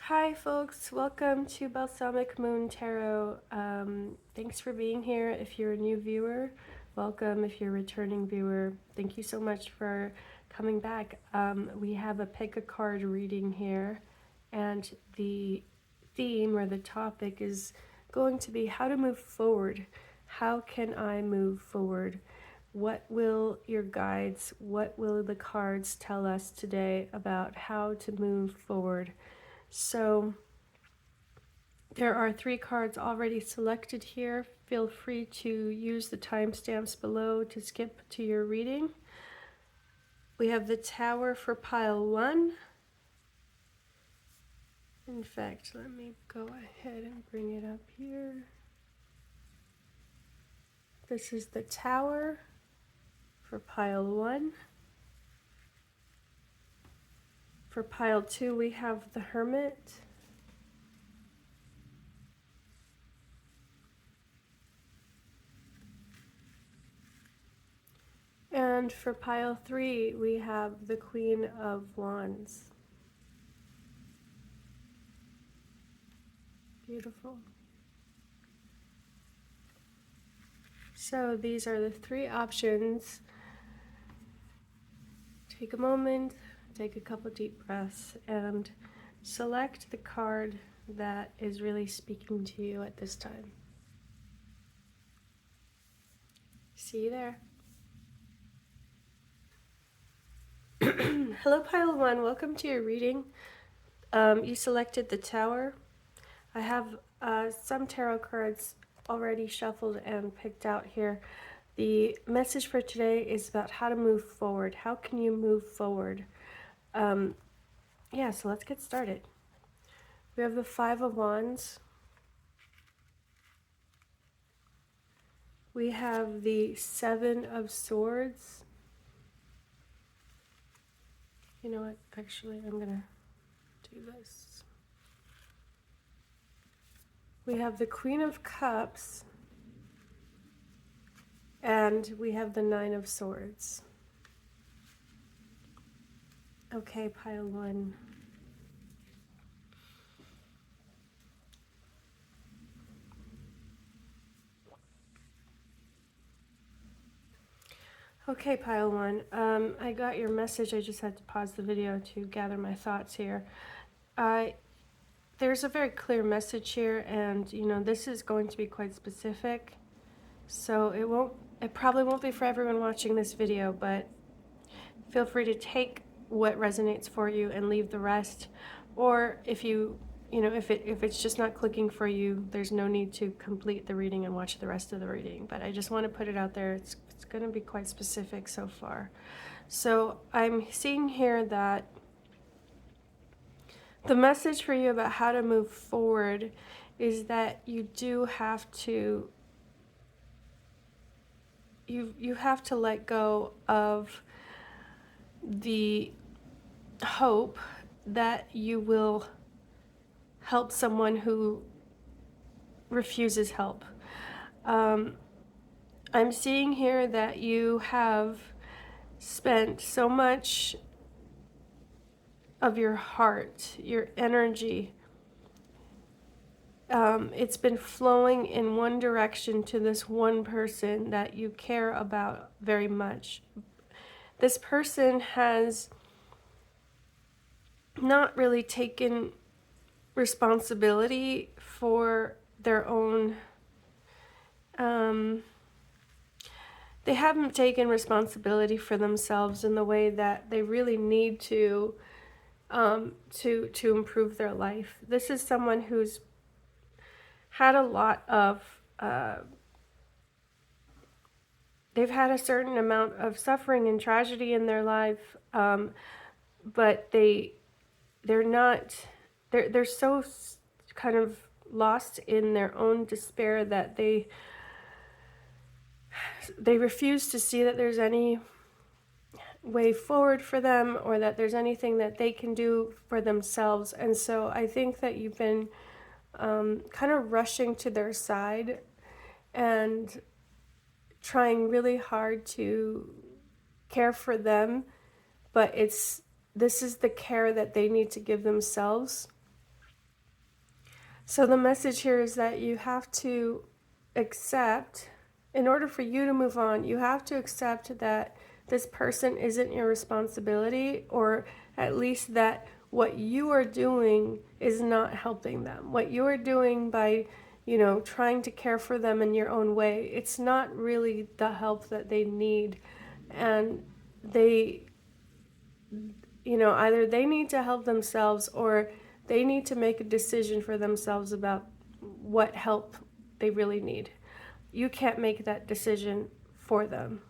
Hi folks, welcome to Balsamic Moon Tarot. Thanks for being here. If you're a new viewer, welcome. If you're a returning viewer, thank you so much for coming back. We have a pick a card reading here, and the theme or the topic is going to be how to move forward. How can I move forward? What will your guides, what will the cards tell us today about how to move forward? So there are 3 cards already selected here. Feel free to use the timestamps below to skip to your reading. We have the Tower for pile 1. In fact, let me go ahead and bring it up here. This is the Tower for pile 1. For pile 2, we have the Hermit. And for pile 3, we have the Queen of Wands. Beautiful. So these are the 3 options. Take a moment, take a couple deep breaths, and select the card that is really speaking to you at this time. See you there. Hello, Pile 1. Welcome to your reading. You selected the Tower. I have some tarot cards already shuffled and picked out here. The message for today is about how to move forward. How can you move forward? Yeah, so let's get started. We have the 5 of Wands. We have the 7 of Swords. You know what? Actually, I'm going to do this. We have the Queen of Cups. And we have the 9 of Swords. Okay, pile 1. Okay, pile 1. I got your message. I just had to pause the video to gather my thoughts here. There's a very clear message here, and you know this is going to be quite specific. So it probably won't be for everyone watching this video, but feel free to take what resonates for you and leave the rest. Or if if it's just not clicking for you, there's no need to complete the reading and watch the rest of the reading. But I just want to put it out there. It's going to be quite specific so far. So I'm seeing here that the message for you about how to move forward is that you do have to you have to let go of the hope that you will help someone who refuses help. I'm seeing here that you have spent so much of your heart, your energy, it's been flowing in one direction to this one person that you care about very much. This person has not really taken responsibility for their own, they haven't taken responsibility for themselves in the way that they really need to improve their life. This is someone who's had a lot of, they've had a certain amount of suffering and tragedy in their life, but they're so kind of lost in their own despair that they refuse to see that there's any way forward for them or that there's anything that they can do for themselves. And so I think that you've been kind of rushing to their side and trying really hard to care for them, but this is the care that they need to give themselves. So the message here is that you have to accept, in order for you to move on, you have to accept that this person isn't your responsibility, or at least that what you are doing is not helping them. What you are doing by, you know, trying to care for them in your own way, it's not really the help that they need. And they, you know, either they need to help themselves, or they need to make a decision for themselves about what help they really need. You can't make that decision for them.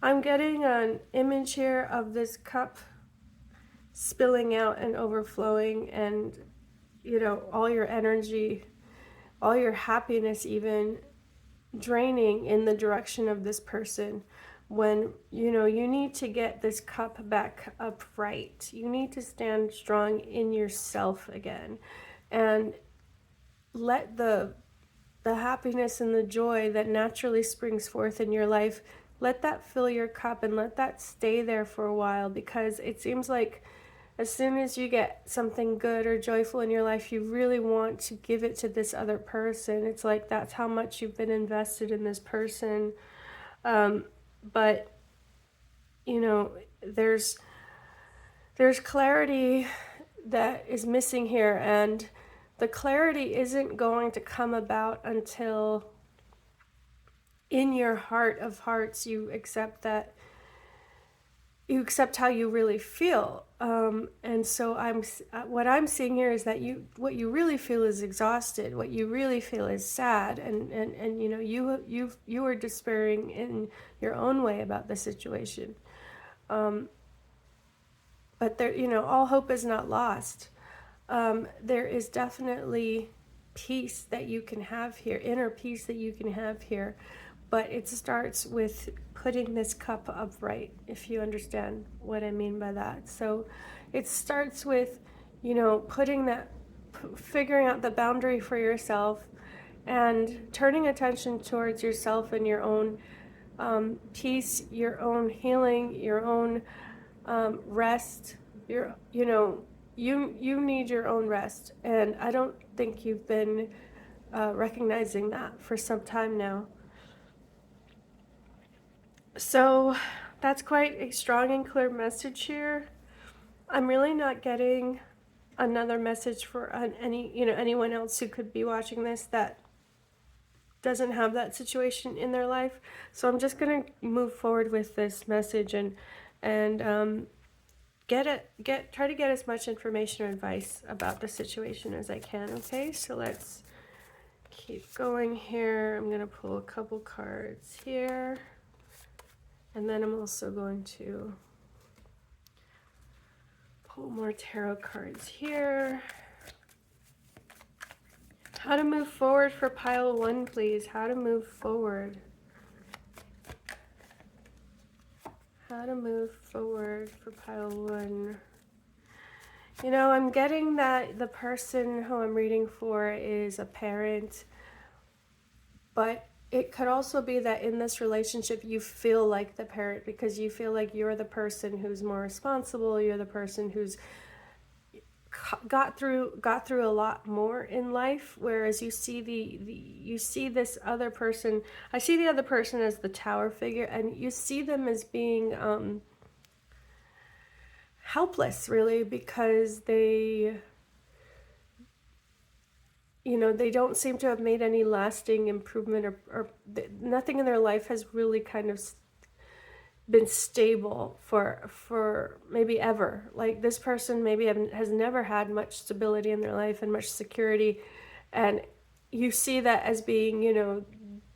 I'm getting an image here of this cup spilling out and overflowing, and, you know, all your energy, all your happiness even draining in the direction of this person, when, you know, you need to get this cup back upright. You need to stand strong in yourself again, and let the happiness and the joy that naturally springs forth in your life, let that fill your cup, and let that stay there for a while, because it seems like as soon as you get something good or joyful in your life, you really want to give it to this other person. It's like that's how much you've been invested in this person. But, you know, there's clarity that is missing here, and the clarity isn't going to come about until in your heart of hearts you accept that, you accept how you really feel. And so what I'm seeing here is that what you really feel is exhausted. What you really feel is sad, and you know, you are despairing in your own way about the situation. But there, you know, all hope is not lost. There is definitely peace that you can have here, inner peace that you can have here, but it starts with putting this cup upright, if you understand what I mean by that. So it starts with, you know, figuring out the boundary for yourself, and turning attention towards yourself and your own peace, your own healing, your own rest. You know, you need your own rest, and I don't think you've been recognizing that for some time now. So that's quite a strong and clear message here. I'm really not getting another message for anyone else who could be watching this that doesn't have that situation in their life. So I'm just going to move forward with this message, and try to get as much information or advice about the situation as I can. Okay, so let's keep going here. I'm going to pull a couple cards here, and then I'm also going to pull more tarot cards here. How to move forward for pile 1, please. How to move forward. How to move forward for pile 1. You know, I'm getting that the person who I'm reading for is a parent, but it could also be that in this relationship you feel like the parent, because you feel like you're the person who's more responsible, you're the person who's got through a lot more in life, whereas you see you see this other person. I see the other person as the tower figure, and you see them as being helpless, really, because they, you know, they don't seem to have made any lasting improvement, or nothing in their life has really kind of been stable for maybe ever. Like, this person maybe has never had much stability in their life and much security, and you see that as being, you know,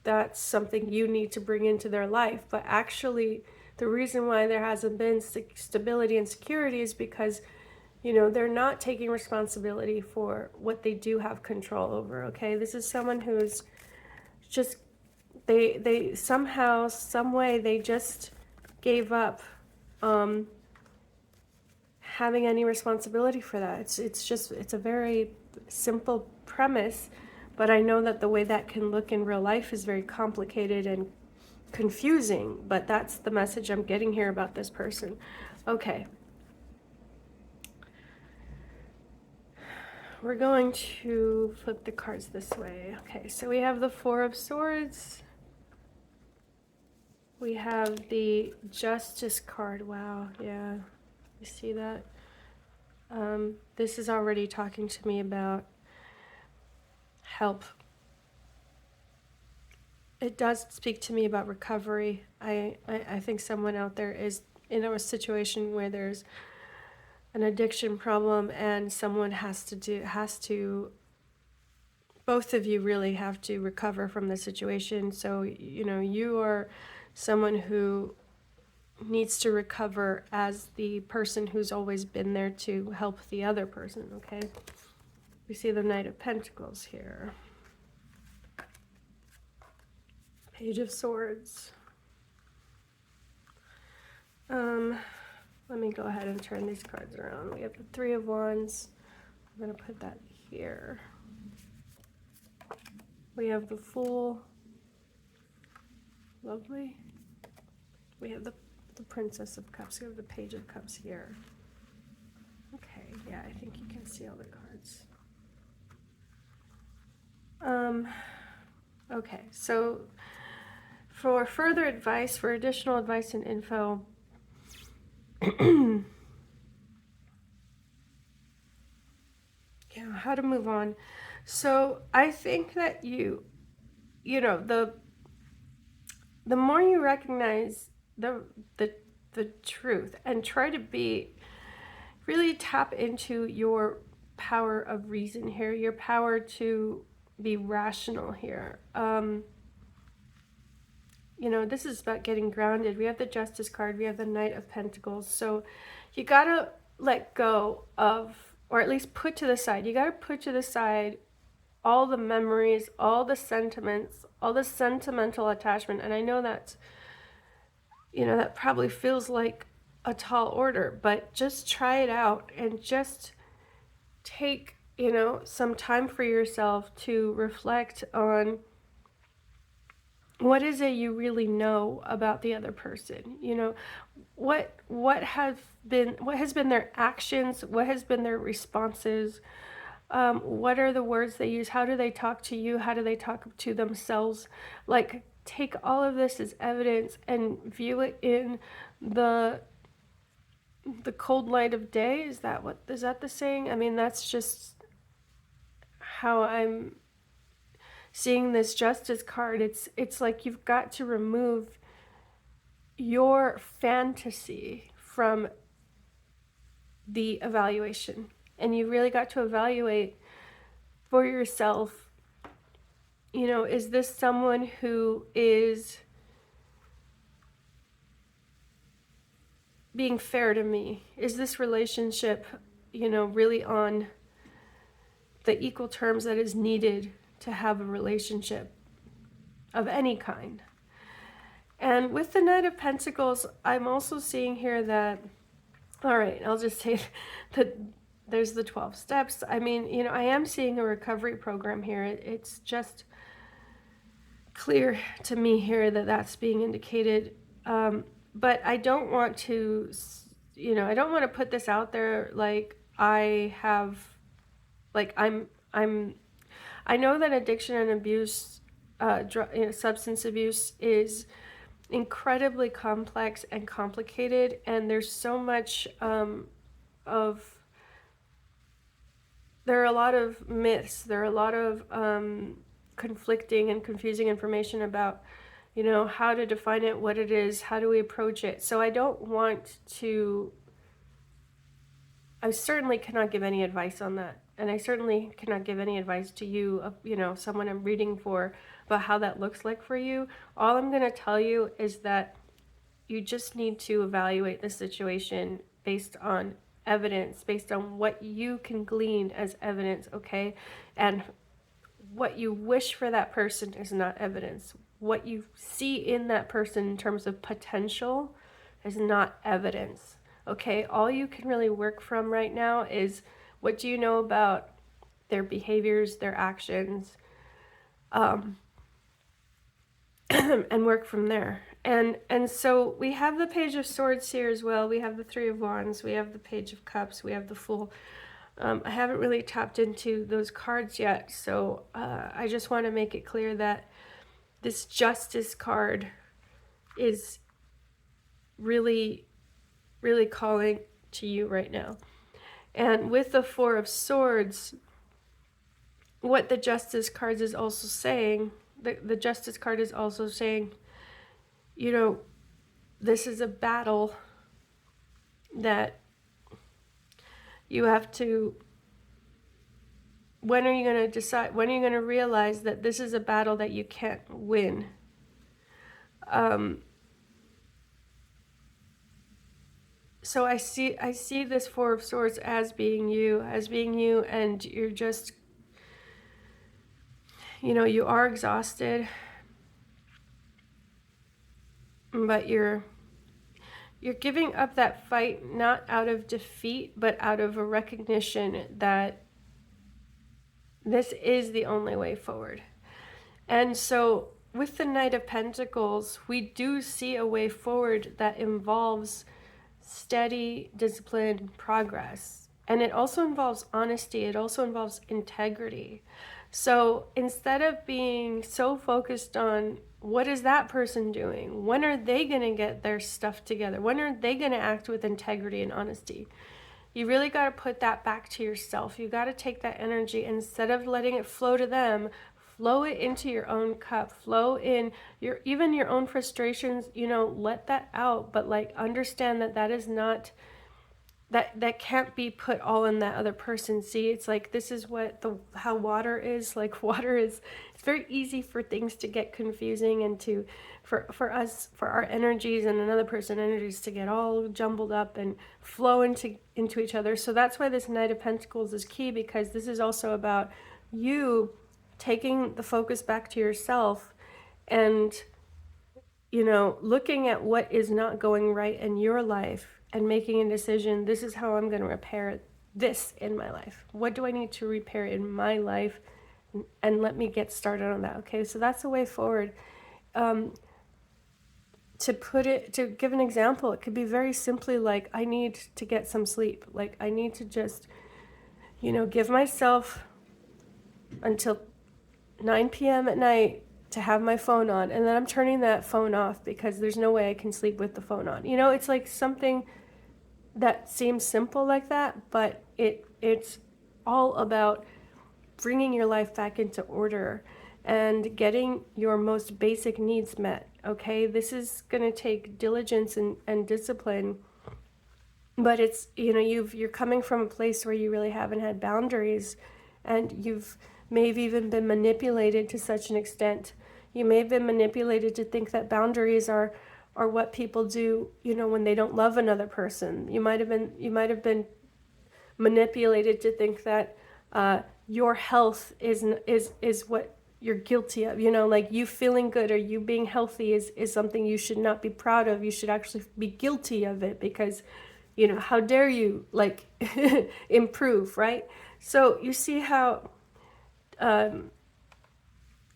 that's something you need to bring into their life. But actually the reason why there hasn't been stability and security is because, you know, they're not taking responsibility for what they do have control over. Okay, this is someone who's just, they somehow, some way, they just gave up having any responsibility for that. It's a very simple premise, but I know that the way that can look in real life is very complicated and confusing, but that's the message I'm getting here about this person. Okay. we're going to flip the cards this way. Okay, so we have the Four of Swords. We have the Justice card. Wow, yeah. You see that? This is already talking to me about help. It does speak to me about recovery. I think someone out there is in a situation where there's an addiction problem and someone has to both of you really have to recover from the situation. So, you know, you are someone who needs to recover as the person who's always been there to help the other person, okay? We see the Knight of Pentacles here. Page of Swords. Let me go ahead and turn these cards around. We have the Three of Wands. I'm going to put that here. We have the Fool. Lovely. We have the Princess of Cups. We have the Page of Cups here. Okay, yeah, I think you can see all the cards. Okay, so for further advice, for additional advice and info, yeah, how to move on. So I think that you know, the more you recognize the truth and try to really tap into your power of reason here, your power to be rational here. You know, this is about getting grounded. We have the Justice card, we have the Knight of Pentacles. So you gotta let go of, or at least put to the side, you gotta put to the side all the memories, all the sentiments, all the sentimental attachment. And I know that's, you know, that probably feels like a tall order, but just try it out and just take, you know, some time for yourself to reflect on what is it you really know about the other person. You know, what has been their actions, what has been their responses, what are the words they use, how do they talk to you, how do they talk to themselves. Like, take all of this as evidence and view it in the cold light of day. Is that the saying? I mean, that's just how I'm seeing this Justice card. It's like you've got to remove your fantasy from the evaluation, and you really got to evaluate for yourself, you know, is this someone who is being fair to me? Is this relationship, you know, really on the equal terms that is needed to have a relationship of any kind? And with the Knight of Pentacles, I'm also seeing here that, all right, I'll just say that there's the 12 steps. I mean, you know, I am seeing a recovery program here. It's just clear to me here that that's being indicated. But I don't want to, you know, I don't want to put this out there like I have, like I know that addiction and abuse, you know, substance abuse is incredibly complex and complicated, and there's so much there are a lot of myths, there are a lot of conflicting and confusing information about, you know, how to define it, what it is, how do we approach it. So I don't want to, I certainly cannot give any advice on that. And I certainly cannot give any advice to you, you know, someone I'm reading for, about how that looks like for you. All I'm going to tell you is that you just need to evaluate the situation based on evidence, based on what you can glean as evidence, okay? And what you wish for that person is not evidence. What you see in that person in terms of potential is not evidence, okay? All you can really work from right now is, what do you know about their behaviors, their actions, and work from there. And so we have the Page of Swords here as well. We have the Three of Wands. We have the Page of Cups. We have the Fool. I haven't really tapped into those cards yet, so I just want to make it clear that this Justice card is really, really calling to you right now. And with the Four of Swords, what the Justice card is also saying, the Justice card is also saying, you know, this is a battle that you have to, when are you going to decide, when are you going to realize that this is a battle that you can't win? So I see this Four of Swords as being you, and you're just, you know, you are exhausted, but you're giving up that fight not out of defeat, but out of a recognition that this is the only way forward. And so with the Knight of Pentacles, we do see a way forward that involves steady, disciplined progress. And it also involves honesty. It also involves integrity. So instead of being so focused on what is that person doing? When are they going to get their stuff together? When are they going to act with integrity and honesty? You really got to put that back to yourself. You got to take that energy, instead of letting it flow to them, flow it into your own cup, flow in your, even your own frustrations, you know, let that out, but like understand that that is not, that can't be put all in that other person. See, it's like, this is what how water is. Like water is, it's very easy for things to get confusing, and to, for us, for our energies and another person's energies to get all jumbled up and flow into each other. So that's why this Knight of Pentacles is key, because this is also about you taking the focus back to yourself and, you know, looking at what is not going right in your life and making a decision. This is how I'm going to repair this in my life. What do I need to repair in my life? And let me get started on that. Okay, so that's the way forward. To give an example, it could be very simply like, I need to get some sleep. Like I need to just, you know, give myself until 9 p.m. at night to have my phone on, and then I'm turning that phone off because there's no way I can sleep with the phone on. You know, it's like something that seems simple like that, but it's all about bringing your life back into order and getting your most basic needs met. Okay, this is going to take diligence and discipline, but it's, you know, you're coming from a place where you really haven't had boundaries, and you've may have even been manipulated to such an extent. You may have been manipulated to think that boundaries are what people do, you know, when they don't love another person. You might have been manipulated to think that your health is what you're guilty of. You know, like you feeling good or you being healthy is something you should not be proud of. You should actually be guilty of it, because, you know, how dare you, like, improve, right? So you see how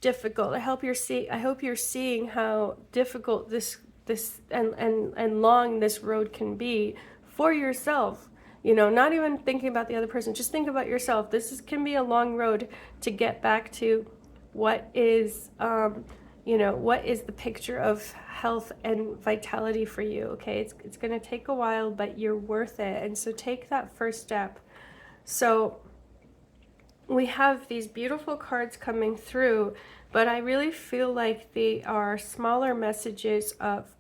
difficult. I hope you're seeing how difficult this and long this road can be for yourself. You know, not even thinking about the other person, just think about yourself. Can be a long road to get back to what is, you know, what is the picture of health and vitality for you. Okay, it's going to take a while, but you're worth it. And so take that first step. So we have these beautiful cards coming through, but I really feel like they are smaller messages of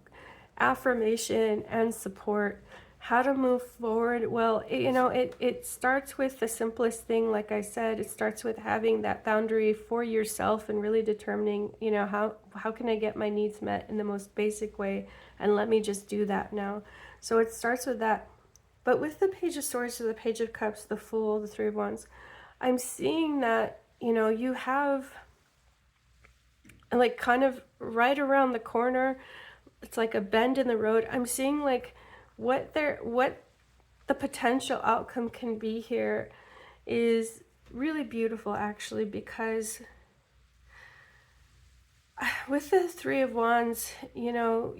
affirmation and support. How to move forward? Well, it starts with the simplest thing. Like I said, it starts with having that boundary for yourself and really determining, you know, how can I get my needs met in the most basic way, and let me just do that now. So it starts with that. But with the Page of Swords to the Page of Cups, the Fool, the Three of Wands, I'm seeing that, you know, you have, like, kind of right around the corner, it's like a bend in the road. I'm seeing like what the potential outcome can be here is really beautiful, actually, because with the Three of Wands, you know,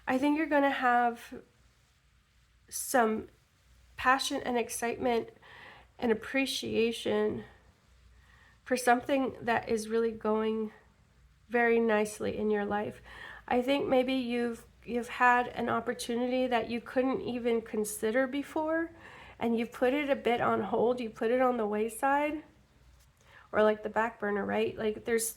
I think you're going to have some passion and excitement and appreciation for something that is really going very nicely in your life. I think maybe you've had an opportunity that you couldn't even consider before, and you put it a bit on hold, you put it on the wayside, or like the back burner, right? Like there's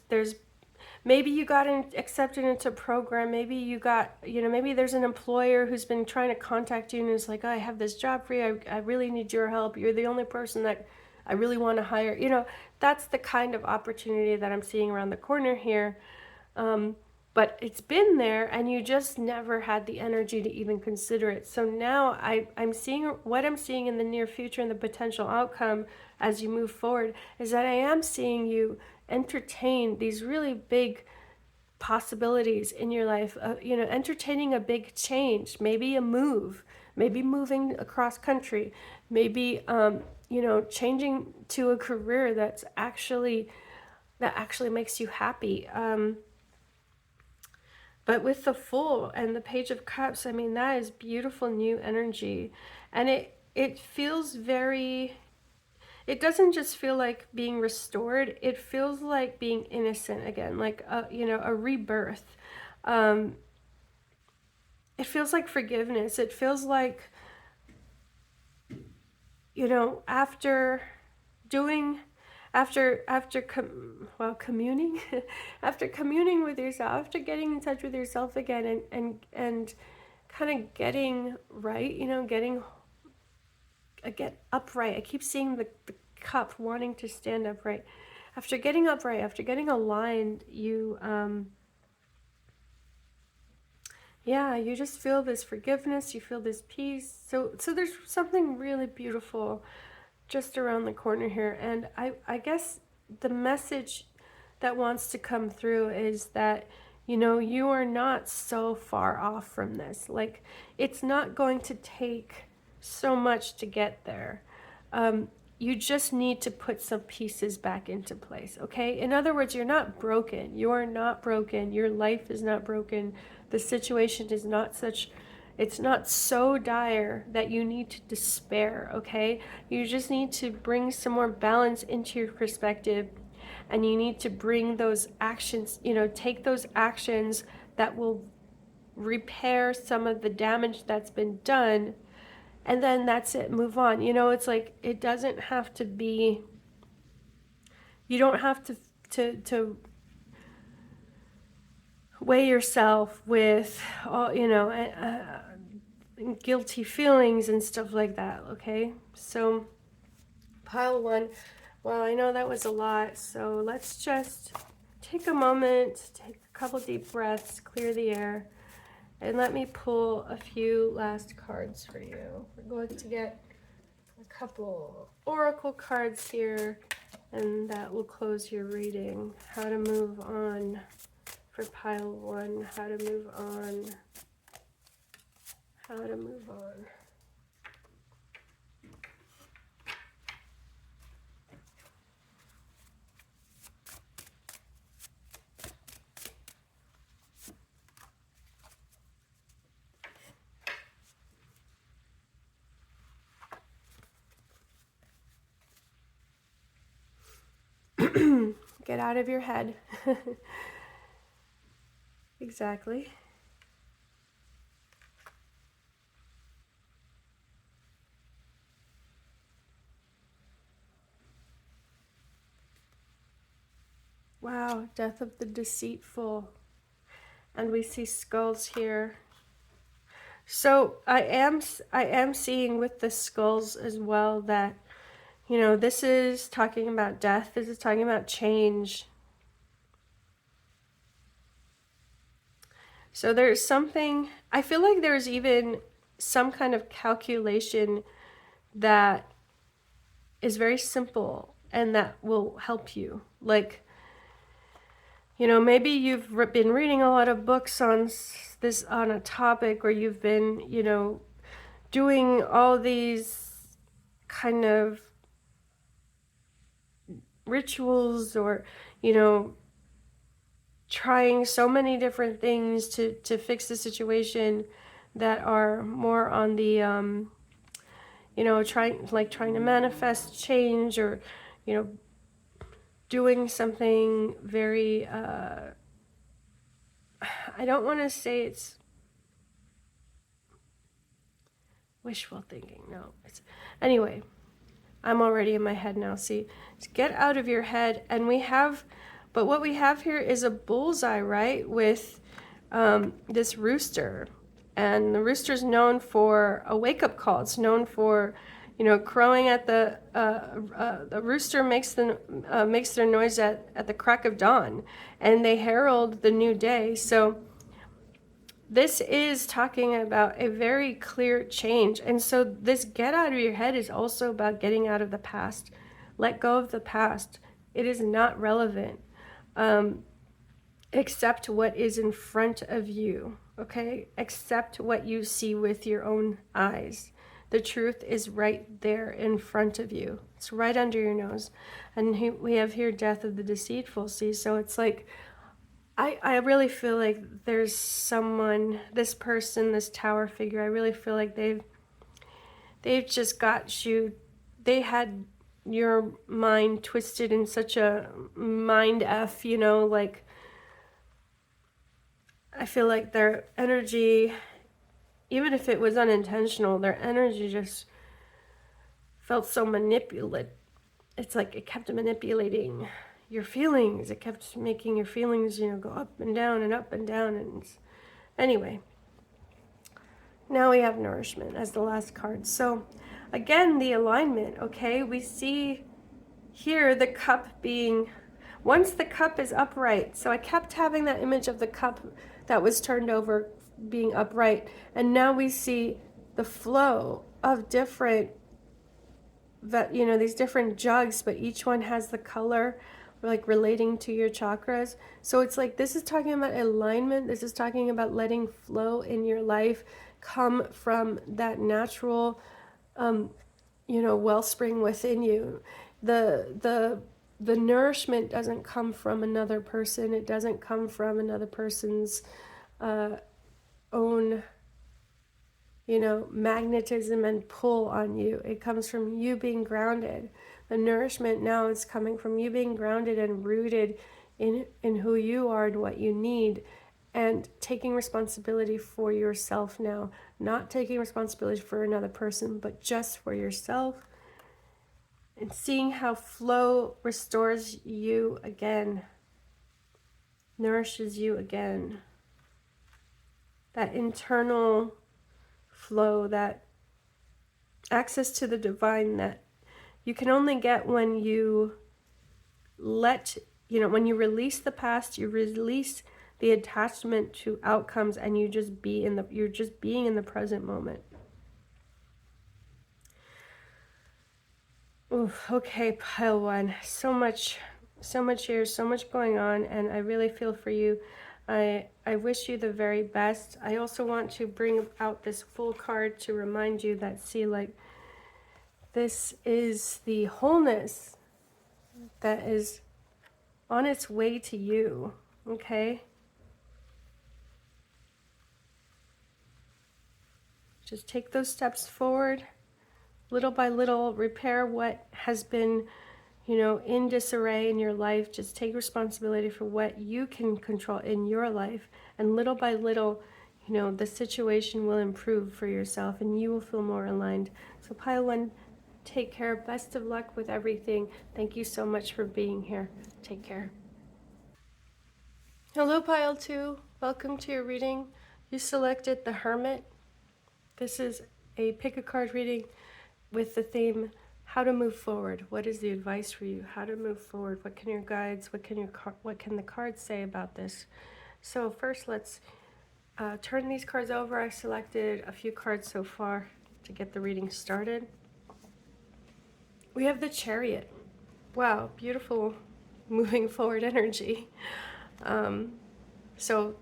maybe you got accepted into a program, maybe you got, maybe there's an employer who's been trying to contact you and is like, oh, I have this job for you, I really need your help, you're the only person that I really want to hire. That's the kind of opportunity that I'm seeing around the corner here. But it's been there and you just never had the energy to even consider it. So now I'm seeing what I'm seeing in the near future, and the potential outcome as you move forward is that I am seeing you entertain these really big possibilities in your life, entertaining a big change, maybe a move, maybe moving across country, maybe changing to a career that actually makes you happy. But with the Fool and the Page of Cups, I mean, that is beautiful new energy. And it feels very, it doesn't just feel like being restored, it feels like being innocent again, like a rebirth. It feels like forgiveness. It feels like, after doing, communing, after communing with yourself, after getting in touch with yourself again, and kind of getting right, get upright. I keep seeing the cup wanting to stand upright. After getting upright, after getting aligned, you you just feel this forgiveness, you feel this peace. So there's something really beautiful just around the corner here. And I guess the message that wants to come through is that, you are not so far off from this. Like, it's not going to take so much to get there. You just need to put some pieces back into place, okay? In other words, you're not broken. You are not broken. Your life is not broken. The situation is not it's not so dire that you need to despair, okay? You just need to bring some more balance into your perspective, and you need to bring those actions, take those actions that will repair some of the damage that's been done, and then that's it, move on. It's like, it doesn't have to be, you don't have to weigh yourself with all, guilty feelings and stuff like that, okay? So pile one, well, I know that was a lot, so let's just take a moment, take a couple deep breaths, clear the air, and let me pull a few last cards for you. We're going to get a couple oracle cards here, and that will close your reading. How to move on for pile one, how to move on, how to move on. Get out of your head. Exactly. Wow, death of the deceitful. And we see skulls here. So I am seeing with the skulls as well that, this is talking about death. This is talking about change. So there's something, I feel like there's even some kind of calculation that is very simple and that will help you. Like, maybe you've been reading a lot of books on a topic, or you've been, doing all these kind of rituals, or, trying so many different things to fix the situation, that are more on the, you know, trying to manifest change, or, you know, doing something very, I don't want to say it's wishful thinking. No, it's, anyway, I'm already in my head now. See, get out of your head. And we have, but what we have here is a bullseye, right? With this rooster. And the rooster's known for a wake-up call. It's known for, you know, crowing at the rooster makes their noise at the crack of dawn, and they herald the new day. So this is talking about a very clear change. And so this get out of your head is also about getting out of the past. Let go of the past. It is not relevant. Accept what is in front of you, okay? Accept what you see with your own eyes. The truth is right there in front of you. It's right under your nose. And we have here death of the deceitful, see? So it's like, I really feel like there's someone, this person, this tower figure, I really feel like they've just got you, they had your mind twisted in such a mind F, you know, like, I feel like their energy, even if it was unintentional, their energy just felt so manipulative. It's like it kept manipulating your feelings. It kept making your feelings, you know, go up and down and up and down. And anyway, now we have nourishment as the last card. So again, the alignment, okay? We see here the cup being, once the cup is upright. So I kept having that image of the cup that was turned over being upright. And now we see the flow of different, that, you know, these different jugs, but each one has the color like relating to your chakras. So it's like, this is talking about alignment. This is talking about letting flow in your life come from that natural, you know, wellspring within you. The nourishment doesn't come from another person. It doesn't come from another person's own, you know, magnetism and pull on you. It comes from you being grounded. The nourishment now is coming from you being grounded and rooted in who you are and what you need, and taking responsibility for yourself now. Not taking responsibility for another person, but just for yourself. And seeing how flow restores you again, nourishes you again. That internal flow, that access to the divine that you can only get when you let, you know, when you release the past, you release the attachment to outcomes, and you just be in the, you're just being in the present moment. Ooh, okay, pile one. So much here, so much going on, and I really feel for you. I wish you the very best. I also want to bring out this full card to remind you that, see, like, this is the wholeness that is on its way to you, okay? Just take those steps forward, little by little, repair what has been, you know, in disarray in your life. Just take responsibility for what you can control in your life, and little by little, you know, the situation will improve for yourself and you will feel more aligned. So pile one, take care. Best of luck with everything. Thank you so much for being here. Take care. Hello, pile two. Welcome to your reading. You selected the Hermit. This is a pick a card reading with the theme, how to move forward. What is the advice for you? How to move forward? What can your guides, what can the cards say about this? So first, let's turn these cards over. I selected a few cards so far to get the reading started. We have the Chariot. Wow, beautiful moving forward energy. So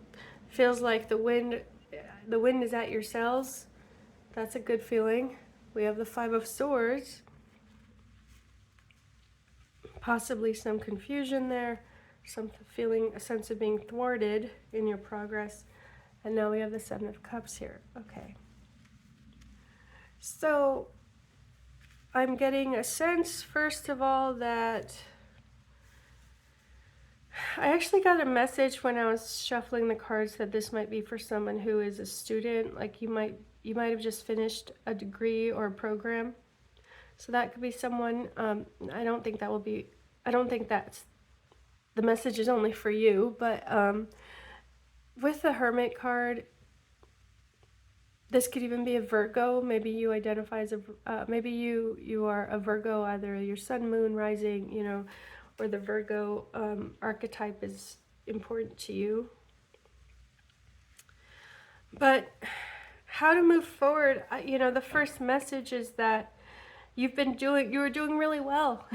feels like the wind is at your sails. That's a good feeling. We have the Five of Swords. Possibly some confusion there, some feeling, a sense of being thwarted in your progress. And now we have the Seven of Cups here. Okay. So I'm getting a sense, first of all, that I actually got a message when I was shuffling the cards that this might be for someone who is a student. Like you might have just finished a degree or a program. So that could be someone. I don't think that's the message is only for you, but with the Hermit card, this could even be a Virgo. Maybe you identify as maybe you are a Virgo, either your sun, moon, rising, you know, or the Virgo archetype is important to you. But how to move forward, you know, the first message is that you were doing really well.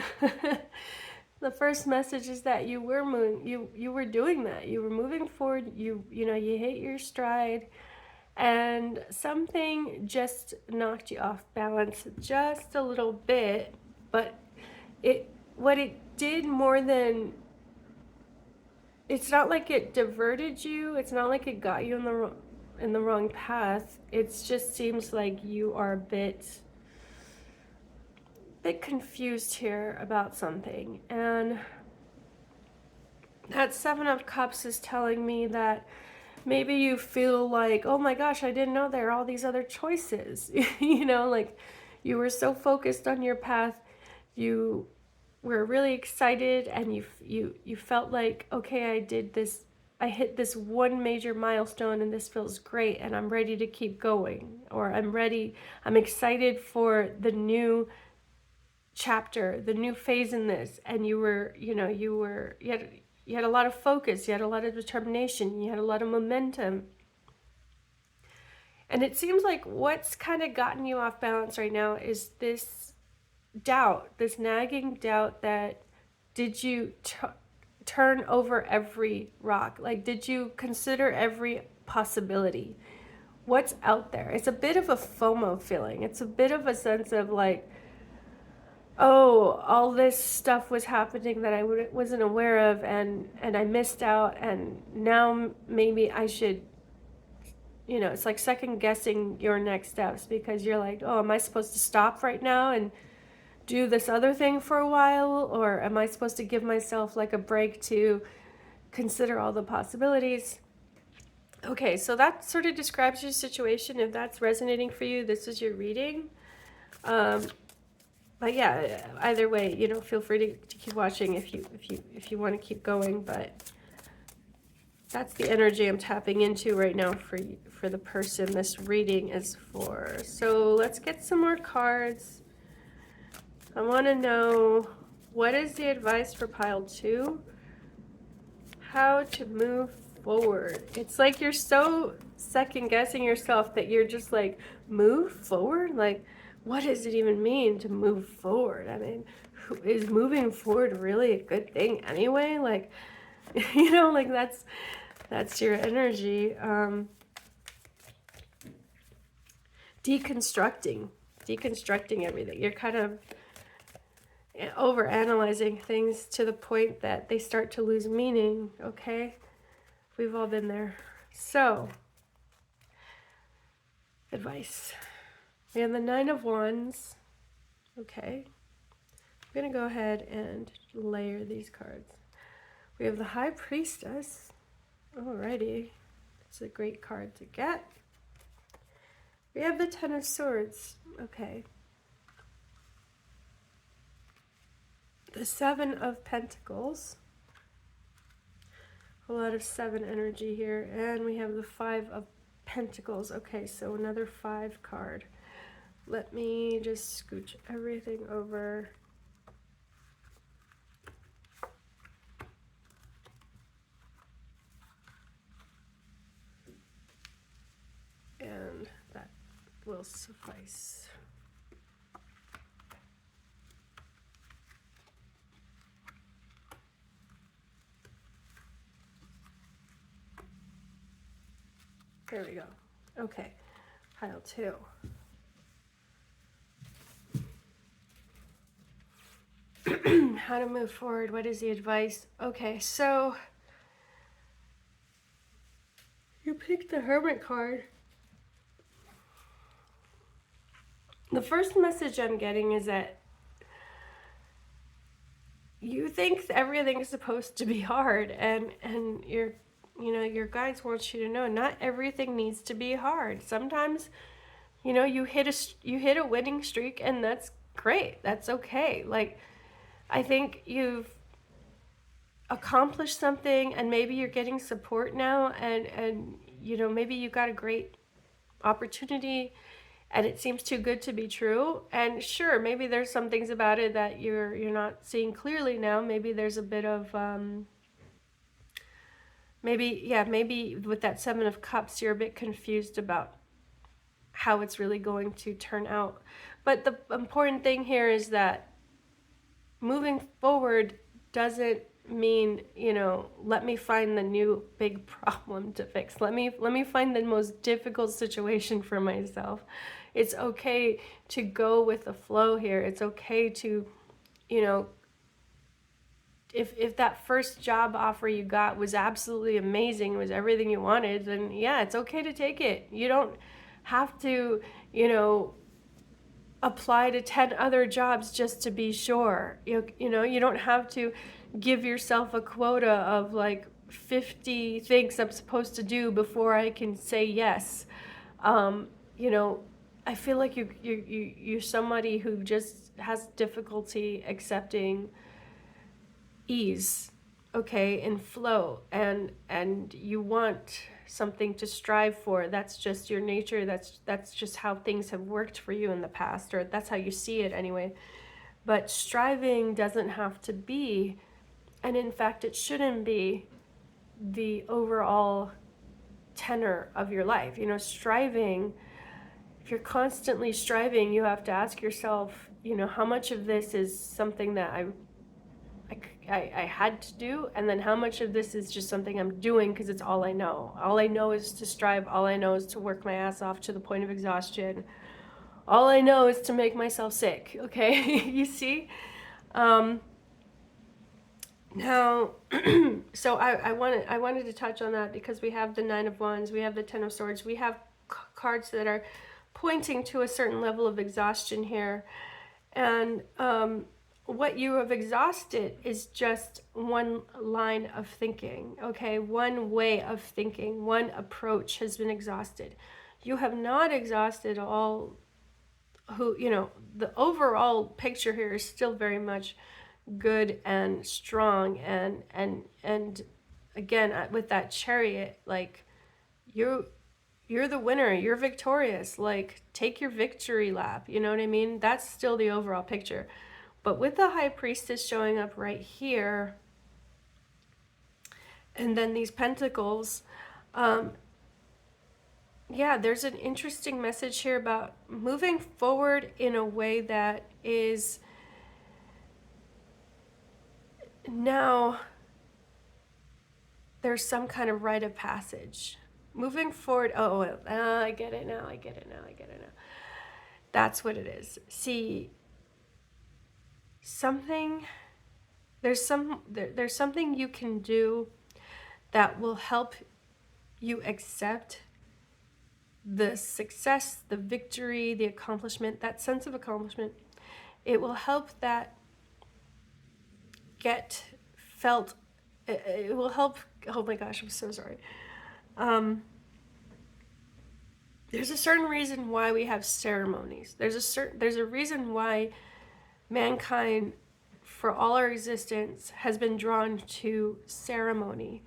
The first message is that you were doing that. You were moving forward. You know, you hit your stride. And something just knocked you off balance just a little bit, but what it did more than, it's not like it diverted you, it's not like it got you in the wrong path. It just seems like you are a bit confused here about something. And that Seven of Cups is telling me that maybe you feel like, oh my gosh, I didn't know there are all these other choices. You know, like you were so focused on your path, you were really excited, and you felt like, okay, I did this, I hit this one major milestone and this feels great and I'm ready to keep going, or I'm excited for the new chapter, the new phase in this. And you had a lot of focus, you had a lot of determination, you had a lot of momentum. And it seems like what's kind of gotten you off balance right now is this doubt, this nagging doubt that, did you turn over every rock? Like, did you consider every possibility? What's out there? It's a bit of a FOMO feeling. It's a bit of a sense of like, oh, all this stuff was happening that I wasn't aware of, and I missed out, and now maybe I should, you know, it's like second guessing your next steps, because you're like, oh, am I supposed to stop right now and do this other thing for a while, or am I supposed to give myself like a break to consider all the possibilities? Okay, so that sort of describes your situation. If that's resonating for you, this is your reading. But yeah, either way, you know, feel free to keep watching if you want to keep going. But that's the energy I'm tapping into right now for the person this reading is for. So let's get some more cards. I want to know, what is the advice for pile 2? How to move forward. It's like you're so second guessing yourself that you're just like, move forward? Like, what does it even mean to move forward? I mean, is moving forward really a good thing anyway? Like, you know, like that's your energy. Deconstructing everything. You're kind of over analyzing things to the point that they start to lose meaning. Okay, we've all been there. So, advice. We have the Nine of Wands. Okay, I'm gonna go ahead and layer these cards. We have the High Priestess. Alrighty, it's a great card to get. We have the Ten of Swords. Okay. The Seven of Pentacles. A lot of 7 energy here. And we have the Five of Pentacles. Okay, so another 5 card. Let me just scooch everything over. And that will suffice. There we go. Okay, pile 2. How to move forward? What is the advice? Okay, so your picked the Hermit card. The first message I'm getting is that you think everything is supposed to be hard, and your guides want you to know not everything needs to be hard. Sometimes, you hit a winning streak, and that's great. That's okay. Like, I think you've accomplished something, and maybe you're getting support now, and maybe you got a great opportunity and it seems too good to be true. And sure, maybe there's some things about it that you're not seeing clearly now. Maybe there's a bit of maybe with that Seven of Cups you're a bit confused about how it's really going to turn out. But the important thing here is that moving forward doesn't mean, let me find the new big problem to fix. Let me find the most difficult situation for myself. It's okay to go with the flow here. It's okay to, if that first job offer you got was absolutely amazing, was everything you wanted, then yeah, it's okay to take it. You don't have to, apply to 10 other jobs just to be sure. You don't have to give yourself a quota of like 50 things I'm supposed to do before I can say yes. I feel like you're somebody who just has difficulty accepting ease, okay, and flow, and you want something to strive for. That's just your nature. That's just how things have worked for you in the past, or that's how you see it anyway. But striving doesn't have to be, and in fact it shouldn't be, the overall tenor of your life. Striving, if you're constantly striving, you have to ask yourself, how much of this is something that I had to do, and then how much of this is just something I'm doing because it's all I know. All I know is to strive. All I know is to work my ass off to the point of exhaustion. All I know is to make myself sick, okay? You see? Now, so I wanted to touch on that because we have the Nine of Wands, we have the Ten of Swords, we have cards that are pointing to a certain level of exhaustion here. And what you have exhausted is just one line of thinking, okay? One way of thinking, one approach has been exhausted. You have not exhausted all the overall picture here is still very much good and strong, and again, with that Chariot, like, you're the winner, you're victorious, like, take your victory lap, you know what I mean? That's still the overall picture. But with the High Priestess showing up right here, and then these Pentacles, there's an interesting message here about moving forward in a way that is now there's some kind of rite of passage. Moving forward, I get it now. That's what it is. See, there's something you can do that will help you accept the success, the victory, the accomplishment, that sense of accomplishment. It will help that get felt. It will help. Oh my gosh, I'm so sorry. There's a certain reason why we have ceremonies. There's a reason why mankind, for all our existence, has been drawn to ceremony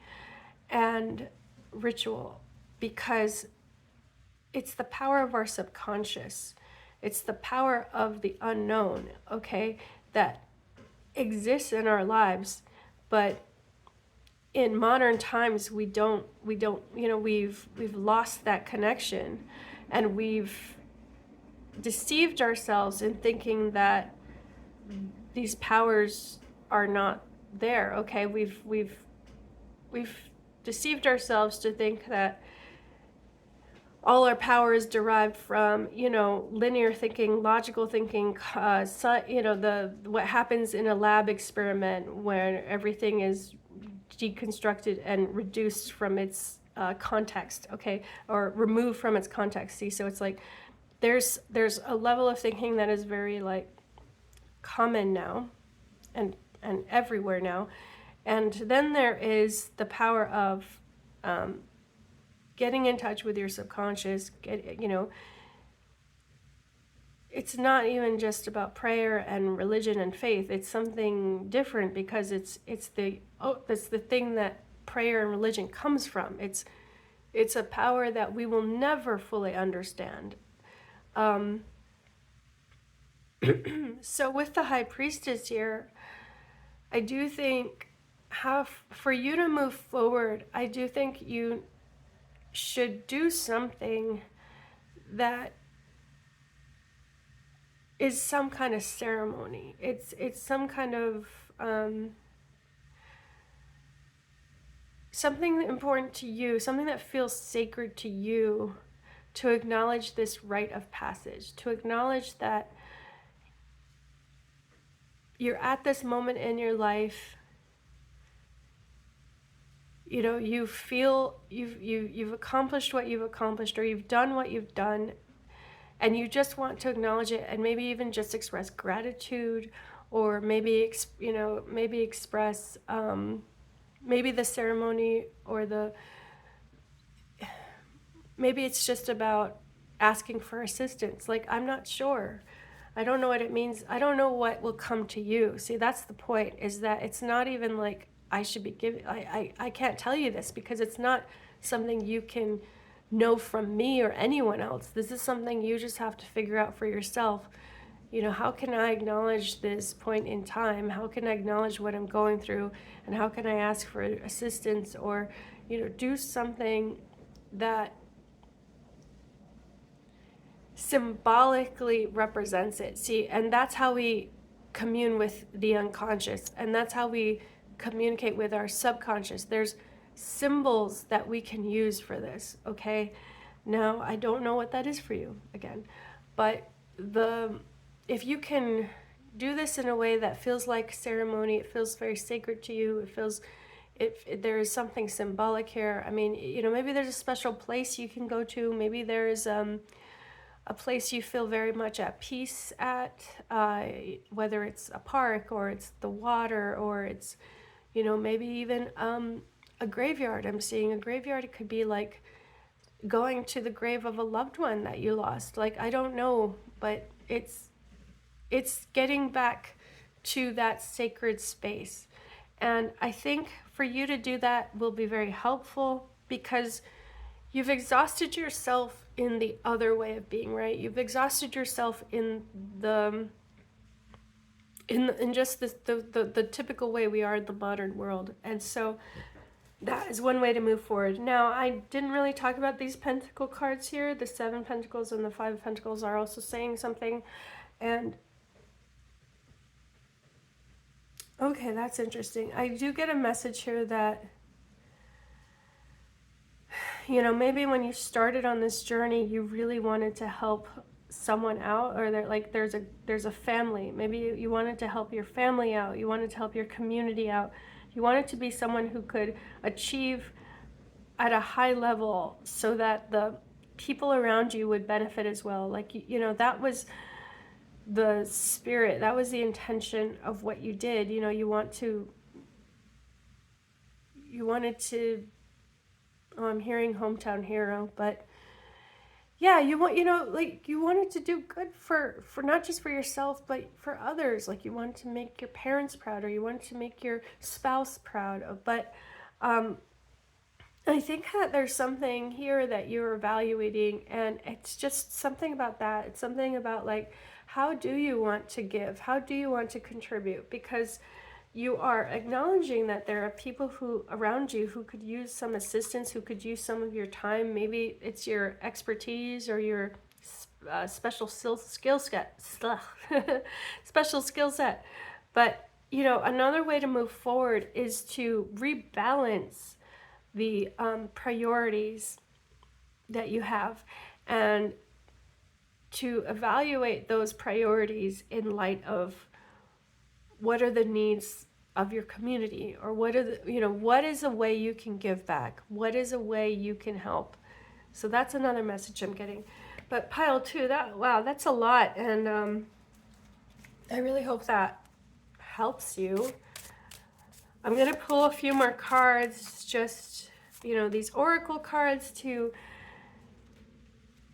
and ritual, because it's the power of our subconscious. It's the power of the unknown, okay, that exists in our lives. But in modern times, we've lost that connection, and we've deceived ourselves in thinking that these powers are not there, okay? We've deceived ourselves to think that all our power is derived from, linear thinking, logical thinking, what happens in a lab experiment where everything is deconstructed and reduced from its context, okay, or removed from its context. See, so it's like there's a level of thinking that is very like common now, and everywhere now, and then there is the power of getting in touch with your subconscious. It's not even just about prayer and religion and faith. It's something different, because it's the thing that prayer and religion comes from. It's a power that we will never fully understand. So with the High Priestess here, I do think for you to move forward, I do think you should do something that is some kind of ceremony. It's some kind of something important to you, something that feels sacred to you, to acknowledge this rite of passage, to acknowledge that you're at this moment in your life. You know, you feel you've accomplished what you've accomplished, or you've done what you've done, and you just want to acknowledge it, and maybe even just express gratitude, or maybe express maybe the ceremony, or maybe it's just about asking for assistance. Like, I'm not sure. I don't know what it means. I don't know what will come to you. See, that's the point, is that it's not even like I should be giving, I can't tell you this, because it's not something you can know from me or anyone else. This is something you just have to figure out for yourself. You know, how can I acknowledge this point in time? How can I acknowledge what I'm going through? And how can I ask for assistance, or, you know, do something that symbolically represents it. See, and that's how we commune with the unconscious, and that's how we communicate with our subconscious. There's symbols that we can use for this, okay? Now, I don't know what that is for you, again, but if you can do this in a way that feels like ceremony, it feels very sacred to you, there is something symbolic here. I mean, you know, maybe there's a special place you can go to. Maybe there's a place you feel very much at peace at, whether it's a park, or it's the water, or it's, you know, maybe even a graveyard. I'm seeing a graveyard. It could be like going to the grave of a loved one that you lost. Like, I don't know, but it's getting back to that sacred space. And I think for you to do that will be very helpful, because you've exhausted yourself in the other way of being, right? You've exhausted yourself in just the typical way we are in the modern world. And so that is one way to move forward. Now, I didn't really talk about these pentacle cards here. The 7 Pentacles and the 5 Pentacles are also saying something. And okay, that's interesting. I do get a message here that, you know, maybe when you started on this journey, you really wanted to help someone out, or there's a family. Maybe you wanted to help your family out. You wanted to help your community out. You wanted to be someone who could achieve at a high level, so that the people around you would benefit as well. Like, you know, that was the spirit, that was the intention of what you did. You know, you wanted to, oh, I'm hearing hometown hero, but yeah, you wanted to do good for not just for yourself, but for others. Like, you wanted to make your parents proud, or you wanted to make your spouse proud. But I think that there's something here that you're evaluating, and it's just something about that. It's something about, like, how do you want to give? How do you want to contribute? Because you are acknowledging that there are people around you who could use some assistance, who could use some of your time. Maybe it's your expertise, or your special skill set. Special skill set. But, you know, another way to move forward is to rebalance the priorities that you have, and to evaluate those priorities in light of what are the needs of your community, or what are the, you know, what is a way you can give back? What is a way you can help? So that's another message I'm getting. But pile two, that, wow, that's a lot. And I really hope that helps you. I'm going to pull a few more cards, just, you know, these oracle cards, to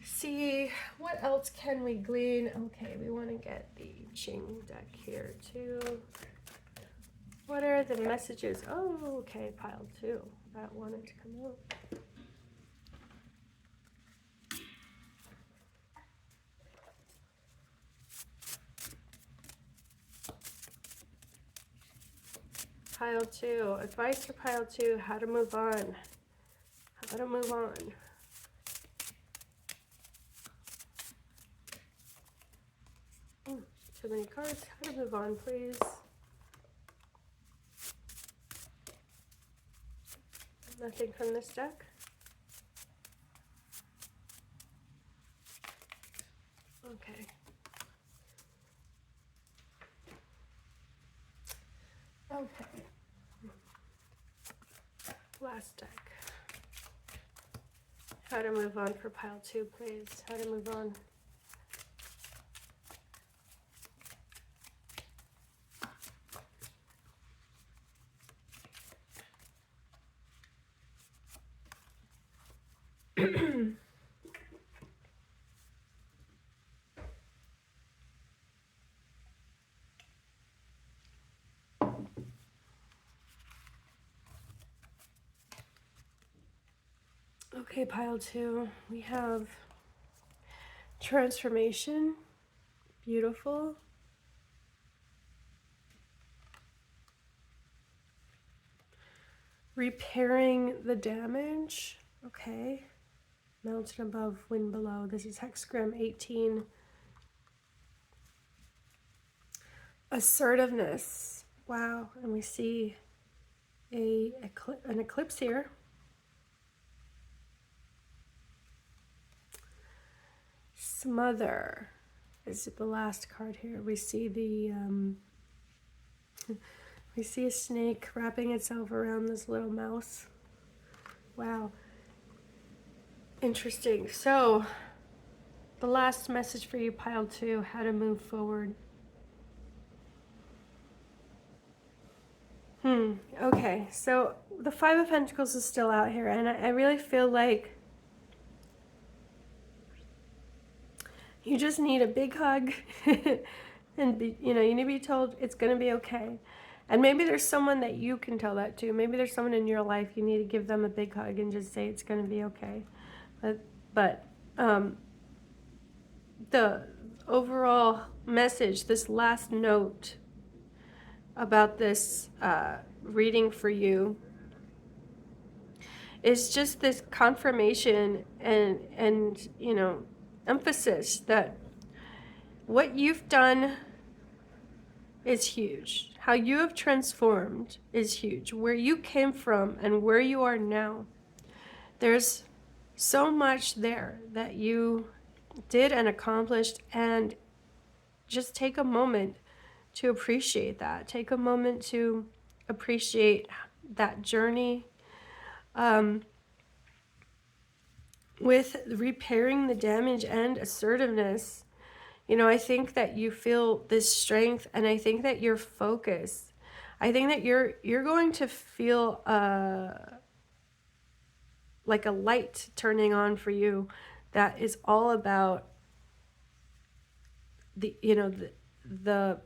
see what else can we glean. Okay, we want to get the Ching deck here too. What are the messages? Oh, okay, pile two. That wanted to come out. Pile two, advice for pile two, how to move on. How to move on. Too many cards. How to move on, please. Nothing from this deck. Okay. Okay. Last deck. How to move on for pile two, please. How to move on. Okay, pile two. We have transformation. Beautiful. Repairing the damage. Okay. Mountain above, wind below. This is hexagram 18. Assertiveness. Wow. And we see an eclipse here. Smother is the last card here. We see the we see a snake wrapping itself around this little mouse. Wow. Interesting. So the last message for you, pile two, how to move forward. Okay, so the Five of Pentacles is still out here, and I really feel like you just need a big hug and you need to be told it's going to be okay. And maybe there's someone that you can tell that to. Maybe there's someone in your life you need to give them a big hug and just say it's going to be okay. But the overall message, this last note about this reading for you, is just this confirmation and emphasis that what you've done is huge. How you have transformed is huge. Where you came from and where you are now, there's so much there that you did and accomplished, and just take a moment to appreciate that. Take a moment to appreciate that journey. With repairing the damage and assertiveness, I think that you feel this strength, and I think that you're focused. I think that you're going to feel like a light turning on for you that is all about the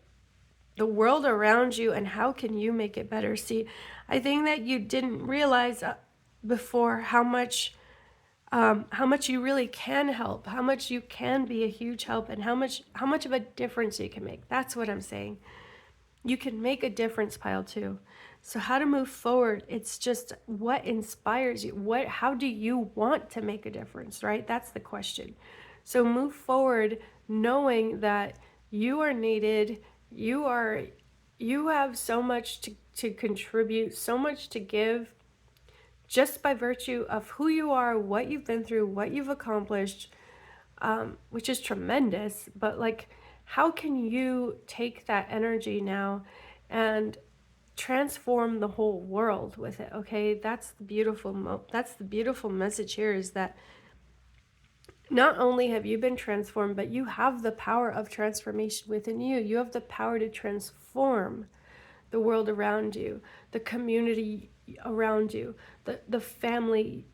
world around you and how can you make it better. See, I think that you didn't realize before how much you really can help, how much you can be a huge help, and how much of a difference you can make. That's what I'm saying. You can make a difference, pile two. So how to move forward, it's just what inspires you. How do you want to make a difference, right? That's the question. So move forward knowing that you are needed. You have so much to contribute, so much to give, just by virtue of who you are, what you've been through, what you've accomplished, which is tremendous. But how can you take that energy now and transform the whole world with it. Okay, that's the beautiful message here, is that not only have you been transformed, but you have the power of transformation within you. You have the power to transform the world around you, the community around you, the family,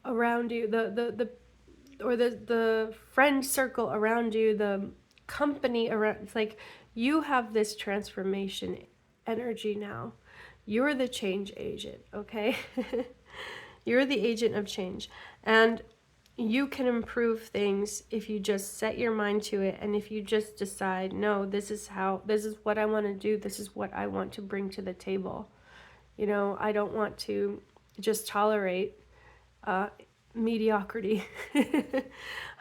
around you, the friend circle around you, the company around. It's like you have this transformation energy now. You're the change agent, okay? You're the agent of change. And you can improve things if you just set your mind to it, and if you just decide, no, this is what I want to do, this is what I want to bring to the table. I don't want to just tolerate mediocrity. I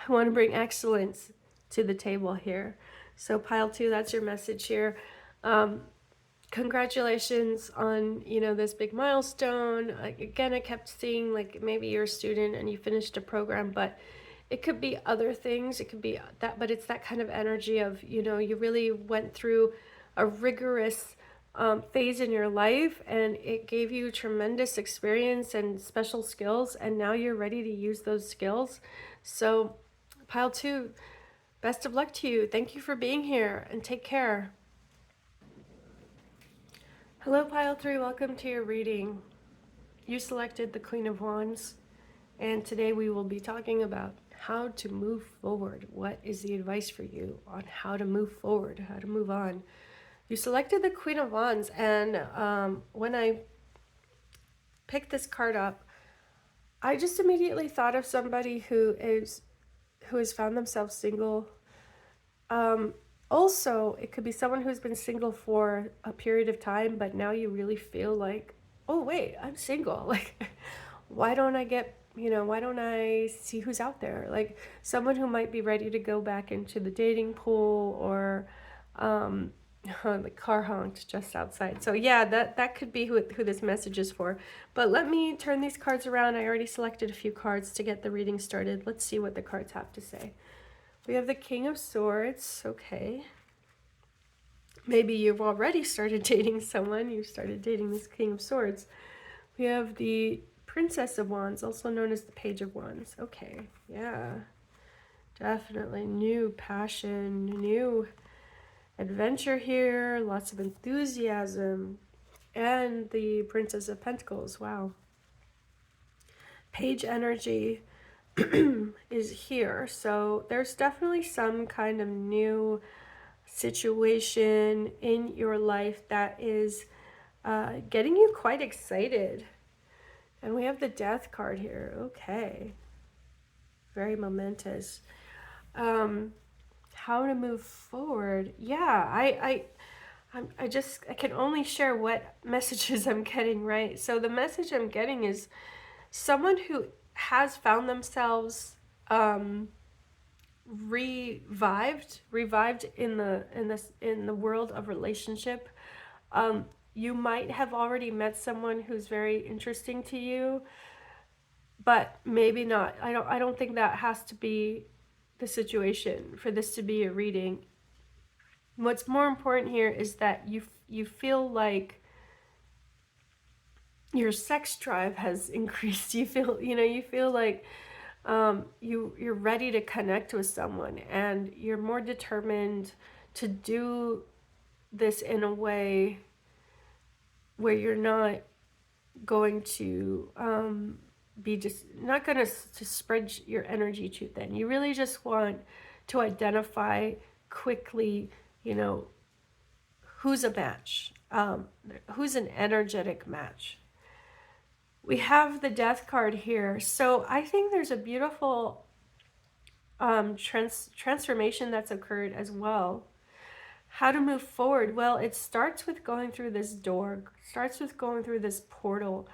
want to bring excellence to the table here. So pile 2, that's your message here. Congratulations on, this big milestone. Again, I kept seeing like maybe you're a student and you finished a program, but it could be other things. It could be that, but it's that kind of energy of, you really went through a rigorous phase in your life, and it gave you tremendous experience and special skills, and now you're ready to use those skills. So pile 2, best of luck to you. Thank you for being here, and take care. Hello, pile 3, welcome to your reading. You selected the Queen of Wands, and today we will be talking about how to move forward. What is the advice for you on how to move forward, how to move on? You selected the Queen of Wands, and when I picked this card up, I just immediately thought of somebody who has found themselves single. Also, it could be someone who's been single for a period of time, but now you really feel like, oh wait, I'm single. Like, why don't I see who's out there? Like someone who might be ready to go back into the dating pool, or the car honked just outside. So yeah, that could be who this message is for. But let me turn these cards around. I already selected a few cards to get the reading started. Let's see what the cards have to say. We have the King of Swords. Okay. Maybe you've already started dating someone. You started dating this King of Swords. We have the Princess of Wands, also known as the Page of Wands. Okay, yeah. Definitely new passion, new adventure here. Lots of enthusiasm. And the Princess of Pentacles. Wow. Page energy is here. So there's definitely some kind of new situation in your life that is getting you quite excited. And we have the Death card here. Okay. Very momentous. How to move forward. Yeah, I can only share what messages I'm getting, right? So the message I'm getting is someone who has found themselves revived in the world of relationship. You might have already met someone who's very interesting to you, but maybe not. I don't think that has to be the situation for this to be a reading. What's more important here is that you feel like your sex drive has increased. You feel like you're ready to connect with someone, and you're more determined to do this in a way where you're not going to be just not going to spread your energy too thin. You really just want to identify quickly, who's a match, who's an energetic match. We have the Death card here. So I think there's a beautiful transformation that's occurred as well. How to move forward? Well, it starts with going through this door, starts with going through this portal.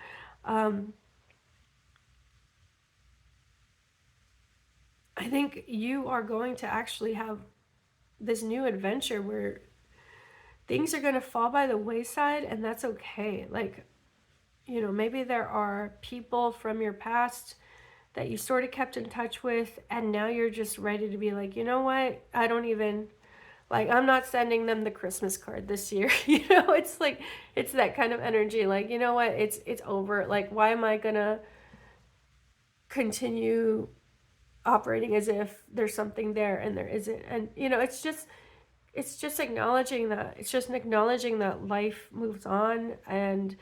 I think you are going to actually have this new adventure where things are going to fall by the wayside, and that's okay. Like, maybe there are people from your past that you sort of kept in touch with, and now you're just ready to be like, you know what? I don't even Like, I'm not sending them the Christmas card this year. You know, it's like, it's that kind of energy. Like, you know what? It's over. Like, why am I gonna continue operating as if there's something there and there isn't? And, you know, it's just acknowledging that. It's just acknowledging that life moves on, and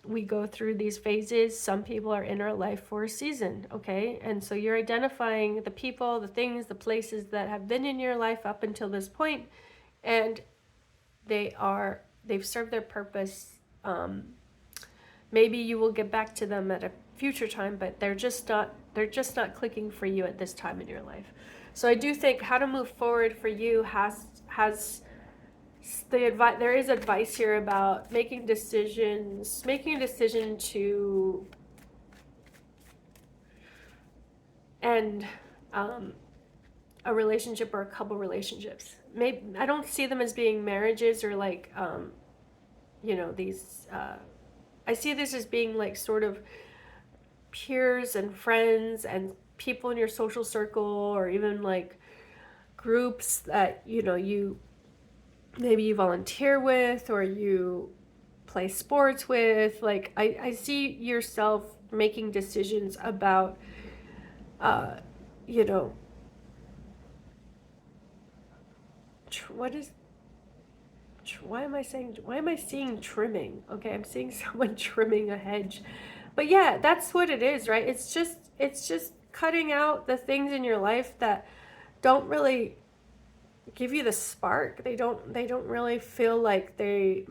we go through these phases. Some people are in our life for a season, okay? And so you're identifying the people, the things, the places that have been in your life up until this point, and they've served their purpose. Maybe you will get back to them at a future time, but they're just not clicking for you at this time in your life. So I do think how to move forward for you has the advice. There is advice here about making a decision to end a relationship or a couple relationships. Maybe I don't see them as being marriages or like you know, these I see this as being like sort of peers and friends and people in your social circle, or even like groups that, you know, maybe you volunteer with or you play sports with. Like, I see yourself making decisions about you know, why am I seeing trimming? Okay, I'm seeing someone trimming a hedge. But yeah, that's what it is, right? It's just cutting out the things in your life that don't really give you the spark. They don't really feel like they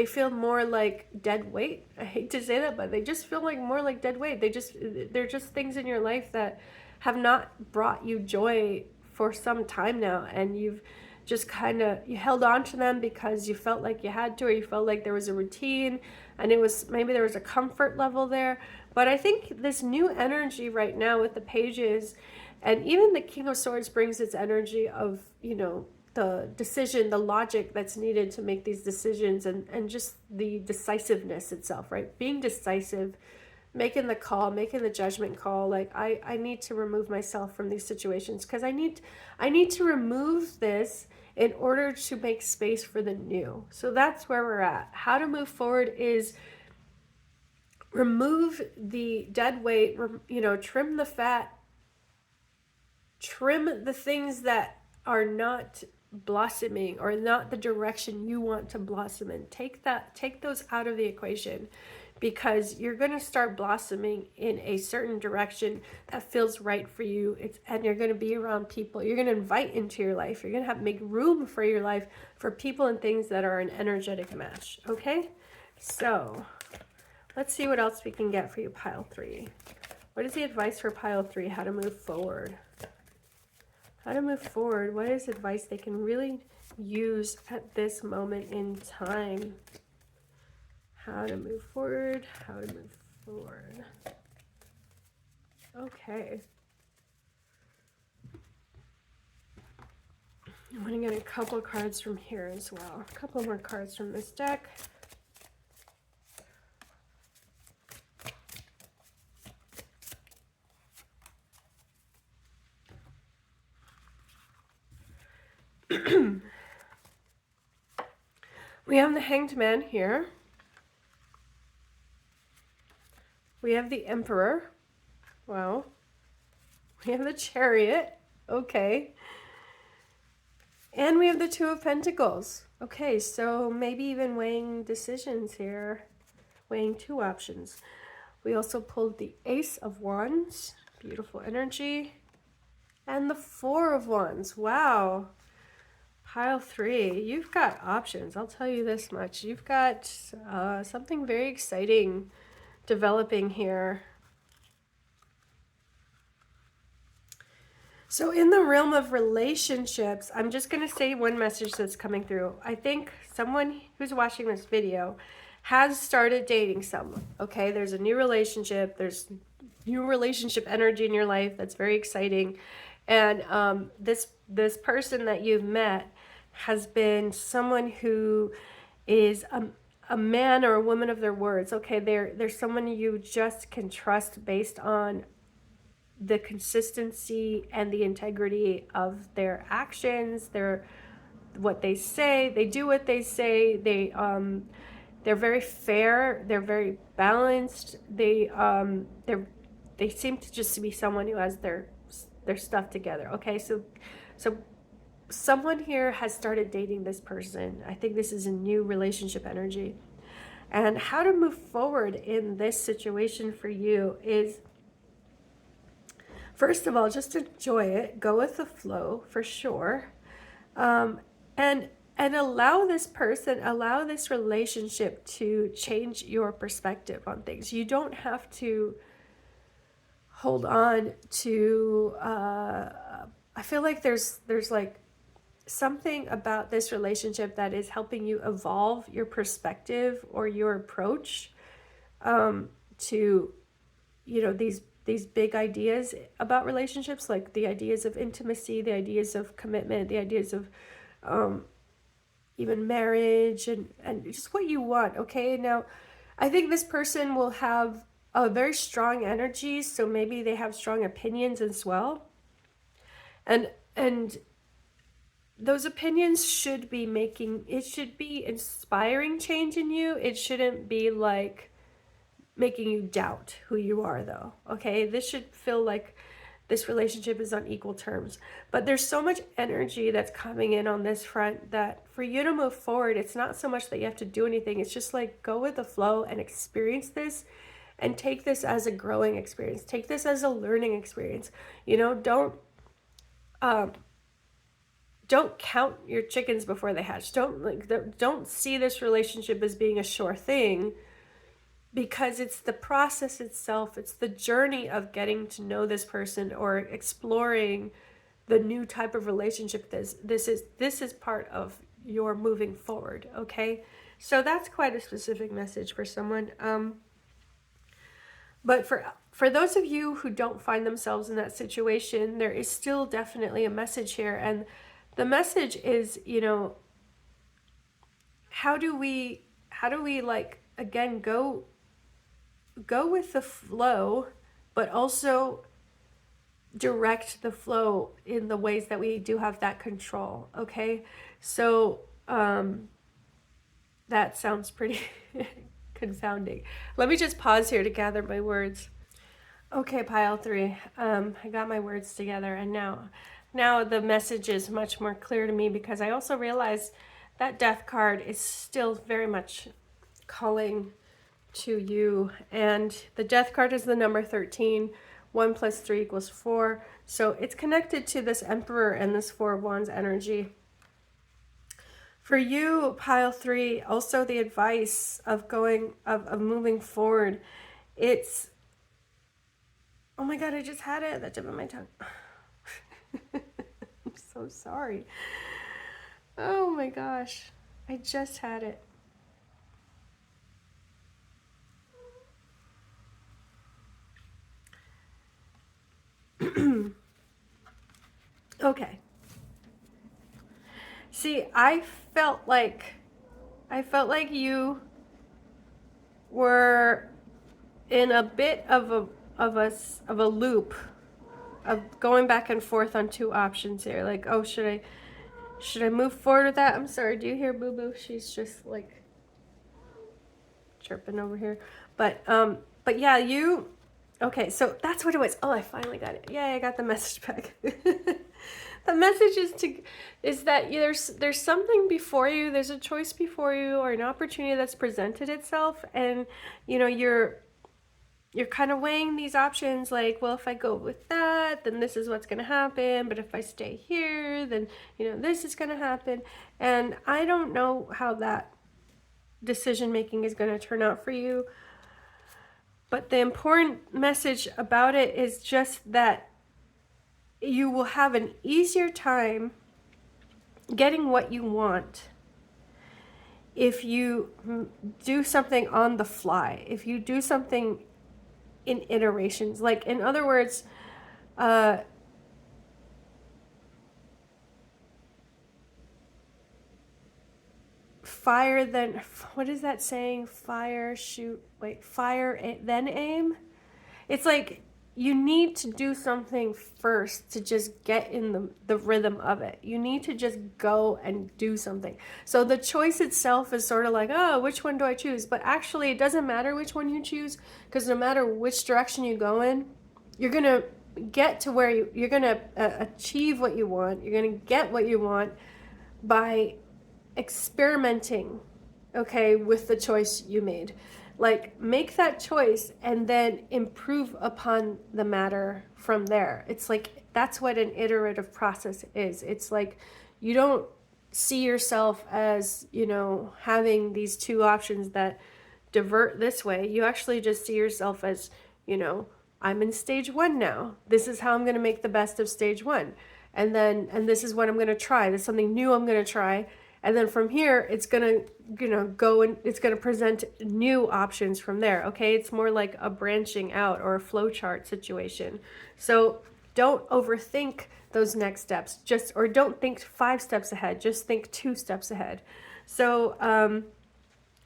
feel more like dead weight. I hate to say that, but they just feel like more like dead weight. They're just things in your life that have not brought you joy for some time now, and you've just you held on to them because you felt like you had to, or you felt like there was a routine, and maybe there was a comfort level there. But I think this new energy right now with the pages, and even the King of Swords brings its energy of, you know, the decision, the logic that's needed to make these decisions, and just the decisiveness itself, right? Being decisive, making the call, making the judgment call. Like, I need to remove myself from these situations because I need to remove this in order to make space for the new. So that's where we're at. How to move forward is remove the dead weight, you know, trim the fat, trim the things that are not blossoming or not the direction you want to blossom in. Take those out of the equation, because you're going to start blossoming in a certain direction that feels right for you. And you're going to be around people you're going to invite into your life. You're going to have to make room for your life for people and things that are an energetic match. Okay, so let's see what else we can get for you, pile 3. What is the advice for pile 3? How to move forward. How to move forward. What is advice they can really use at this moment in time? How to move forward. How to move forward. Okay. I'm going to get a couple cards from here as well. A couple more cards from this deck. We have the Hanged Man here. We have the Emperor. Wow. We have the Chariot. Okay. And we have the Two of Pentacles. Okay, so maybe even weighing decisions here. Weighing 2 options. We also pulled the Ace of Wands. Beautiful energy. And the Four of Wands. Wow. Pile 3, you've got options. I'll tell you this much. You've got something very exciting developing here. So in the realm of relationships, I'm just going to say one message that's coming through. I think someone who's watching this video has started dating someone. Okay, there's a new relationship. There's new relationship energy in your life that's very exciting. And this person that you've met has been someone who is a man or a woman of their words. Okay, they're someone you just can trust based on the consistency and the integrity of their actions, what they say. They do what they say. They're very fair. They're very balanced. They seem to just be someone who has their stuff together. Okay, so someone here has started dating this person. I think this is a new relationship energy. And how to move forward in this situation for you is, first of all, just enjoy it. Go with the flow for sure. And allow this person, allow this relationship to change your perspective on things. You don't have to hold on to, I feel like there's like something about this relationship that is helping you evolve your perspective or your approach to, you know, these big ideas about relationships, like the ideas of intimacy, the ideas of commitment, the ideas of even marriage, and just what you want. Okay, now I think this person will have a very strong energy, so maybe they have strong opinions as well, and those opinions should be inspiring change in you. It shouldn't be like making you doubt who you are, though. Okay, this should feel like this relationship is on equal terms. But there's so much energy that's coming in on this front that for you to move forward, it's not so much that you have to do anything. It's just like go with the flow and experience this and take this as a growing experience. Take this as a learning experience. You know, don't count your chickens before they hatch. Don't see this relationship as being a sure thing, because it's the process itself. It's the journey of getting to know this person or exploring the new type of relationship. This is part of your moving forward. Okay, so that's quite a specific message for someone. But for those of you who don't find themselves in that situation, there is still definitely a message here. And the message is, you know, how do we like, again, go with the flow, but also direct the flow in the ways that we do have that control. Okay, so that sounds pretty confounding. Let me just pause here to gather my words. Okay, pile 3. I got my words together, and now the message is much more clear to me, because I also realize that death card is still very much calling to you, and the death card is the number 13. 1 + 3 = 4, so it's connected to this Emperor and this 4 of Wands energy. For you, pile 3, also the advice of moving forward, it's, oh my god, I just had it at the tip of my tongue. I'm so sorry. Oh my gosh, I just had it. Okay. See, I felt like you were in a bit of a loop of going back and forth on 2 options here. Like, oh, should I move forward with that? I'm sorry, do you hear Boo Boo? She's just like chirping over here. But yeah, okay, so that's what it was. Oh, I finally got it. Yay, I got the message back. The message is that there's something before you. There's a choice before you, or an opportunity that's presented itself, and you know you're kind of weighing these options. Like, well, if I go with that, then this is what's going to happen. But if I stay here, then you know this is going to happen. And I don't know how that decision making is going to turn out for you. But the important message about it is just that you will have an easier time getting what you want if you do something on the fly, if you do something in iterations. Like, in other words, fire then, what is that saying? Fire, shoot, wait, fire, then aim? It's like you need to do something first to just get in the rhythm of it. You need to just go and do something. So the choice itself is sort of like, oh, which one do I choose? But actually, it doesn't matter which one you choose, because no matter which direction you go in, you're going to get to where you're going to achieve what you want. You're going to get what you want by experimenting, okay, with the choice you made. Like, make that choice and then improve upon the matter from there. It's like, that's what an iterative process is. It's like, you don't see yourself as, you know, having these two options that divert this way. You actually just see yourself as, you know, I'm in stage one now. This is how I'm going to make the best of stage one. And this is what I'm going to try. There's something new I'm going to try. And then from here, it's going to, you know, go and it's going to present new options from there. Okay. It's more like a branching out or a flowchart situation. So don't overthink those next steps, or don't think 5 steps ahead, just think 2 steps ahead. So,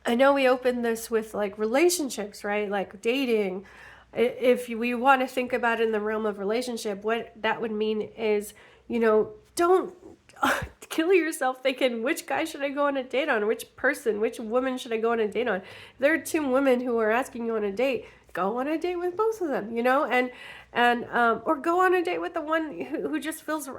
I know we opened this with like relationships, right? Like dating. If we want to think about it in the realm of relationship, what that would mean is, you know, don't kill yourself thinking, which guy should I go on a date on? Which woman should I go on a date on? If there are 2 women who are asking you on a date, go on a date with both of them, you know, or go on a date with the one who just feels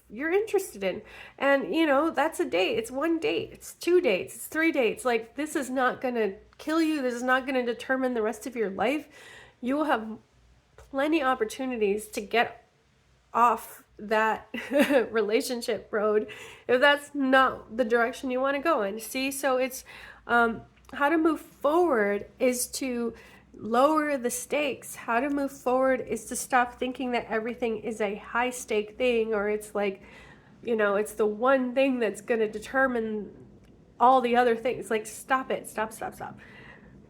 you're interested in. And, you know, that's a date. It's 1 date. It's 2 dates. It's 3 dates. Like, this is not going to kill you. This is not going to determine the rest of your life. You will have plenty opportunities to get off that relationship road if that's not the direction you want to go in. See, so it's how to move forward is to lower the stakes. How to move forward is to stop thinking that everything is a high stake thing, or it's like, you know, it's the one thing that's going to determine all the other things. Like, stop it. Stop.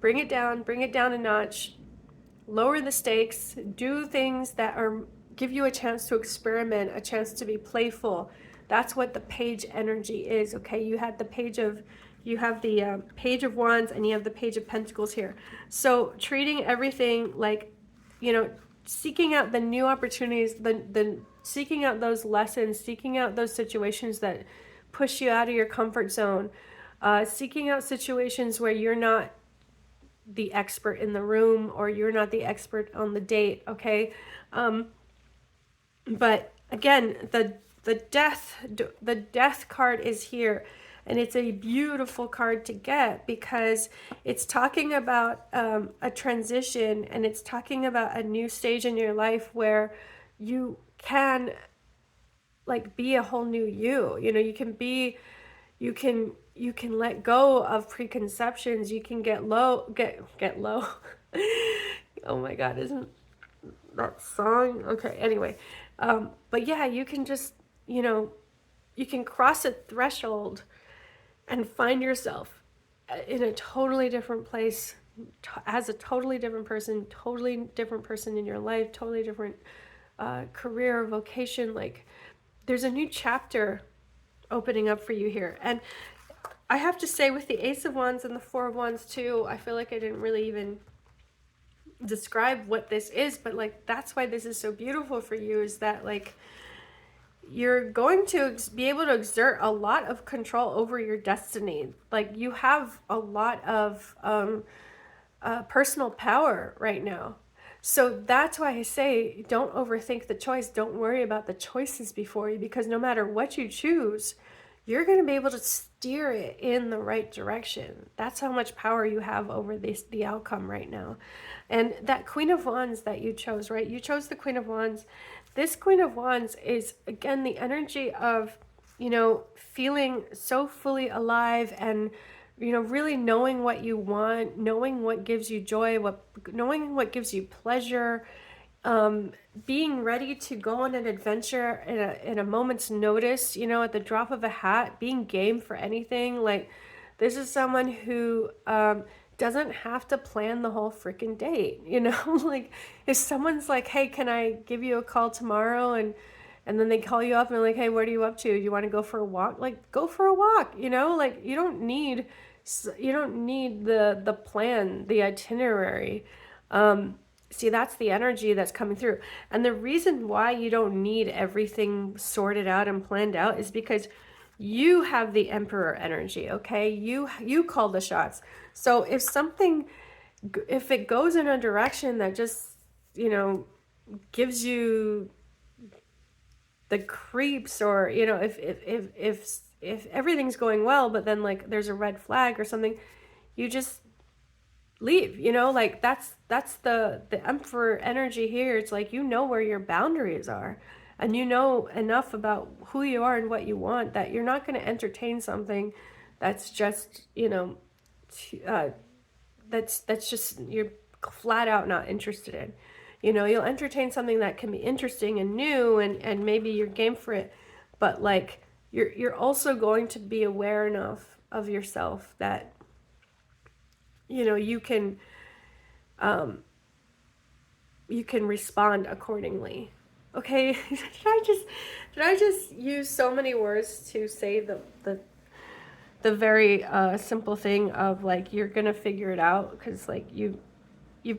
Bring it down a notch. Lower the stakes. Do things that give you a chance to experiment, a chance to be playful. That's what the page energy is. Okay, you have the Page of Wands and you have the Page of Pentacles here. So treating everything like, you know, seeking out the new opportunities, seeking out those lessons, seeking out those situations that push you out of your comfort zone, seeking out situations where you're not the expert in the room or you're not the expert on the date. Okay. But again, the death card is here, and it's a beautiful card to get because it's talking about a transition, and it's talking about a new stage in your life where you can like be a whole new you. You know, you can let go of preconceptions. You can get low. Oh my God, isn't that song? Okay, anyway. But yeah, you can just, you know, you can cross a threshold and find yourself in a totally different place, as a totally different person in your life, totally different career or vocation. Like, there's a new chapter opening up for you here. And I have to say, with the Ace of Wands and the Four of Wands too, I feel like I didn't really even describe what this is, but like, that's why this is so beautiful for you, is that like, you're going to be able to exert a lot of control over your destiny. Like, you have a lot of personal power right now. So that's why I say, don't overthink the choice. Don't worry about the choices before you, because no matter what you choose, you're going to be able to steer it in the right direction. That's how much power you have over the outcome right now. And that Queen of Wands that you chose, right? You chose the Queen of Wands. This Queen of Wands is, again, the energy of, you know, feeling so fully alive and, you know, really knowing what you want, knowing what gives you joy, knowing what gives you pleasure, being ready to go on an adventure in a moment's notice, you know, at the drop of a hat, being game for anything. Like, this is someone who doesn't have to plan the whole freaking date, you know. Like, if someone's like, hey, can I give you a call tomorrow, and then they call you up and they're like, hey, what are you up to? You want to go for a walk? Like, go for a walk, you know. Like, you don't need the plan, the itinerary. see, that's the energy that's coming through. And the reason why you don't need everything sorted out and planned out is because you have the Emperor energy, okay? You call the shots. So if it goes in a direction that just, gives you the creeps, or, if everything's going well, but then like there's a red flag or something, you just leave, like that's the Emperor energy here. It's like, where your boundaries are, and enough about who you are and what you want, that you're not going to entertain something that's just that's just, you're flat out not interested in. You'll entertain something that can be interesting and new, and maybe you're game for it, but like you're also going to be aware enough of yourself that you can respond accordingly. Okay. did I just use so many words to say the very simple thing of like, you're gonna figure it out, because like you've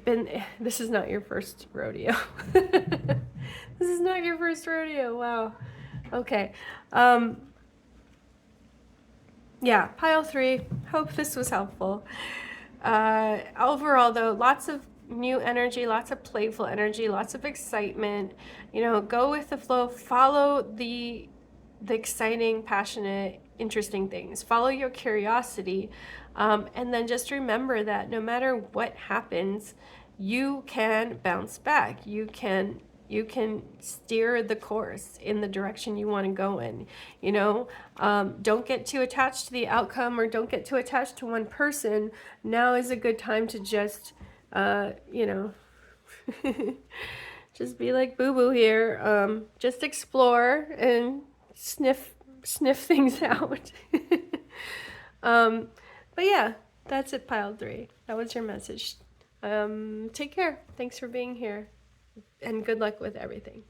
been, this is not your first rodeo. This is not your first rodeo. Wow. Okay. Yeah, pile 3. Hope this was helpful. Overall though, lots of new energy, lots of playful energy, lots of excitement. Go with the flow, follow the exciting, passionate, interesting things. Follow your curiosity, and then just remember that no matter what happens, you can bounce back. You can steer the course in the direction you want to go in. Don't get too attached to the outcome, or don't get too attached to one person. Now is a good time to just just be like Boo Boo here. Just explore and sniff things out. But yeah, that's it, pile 3. That was your message. Take care. Thanks for being here, and good luck with everything.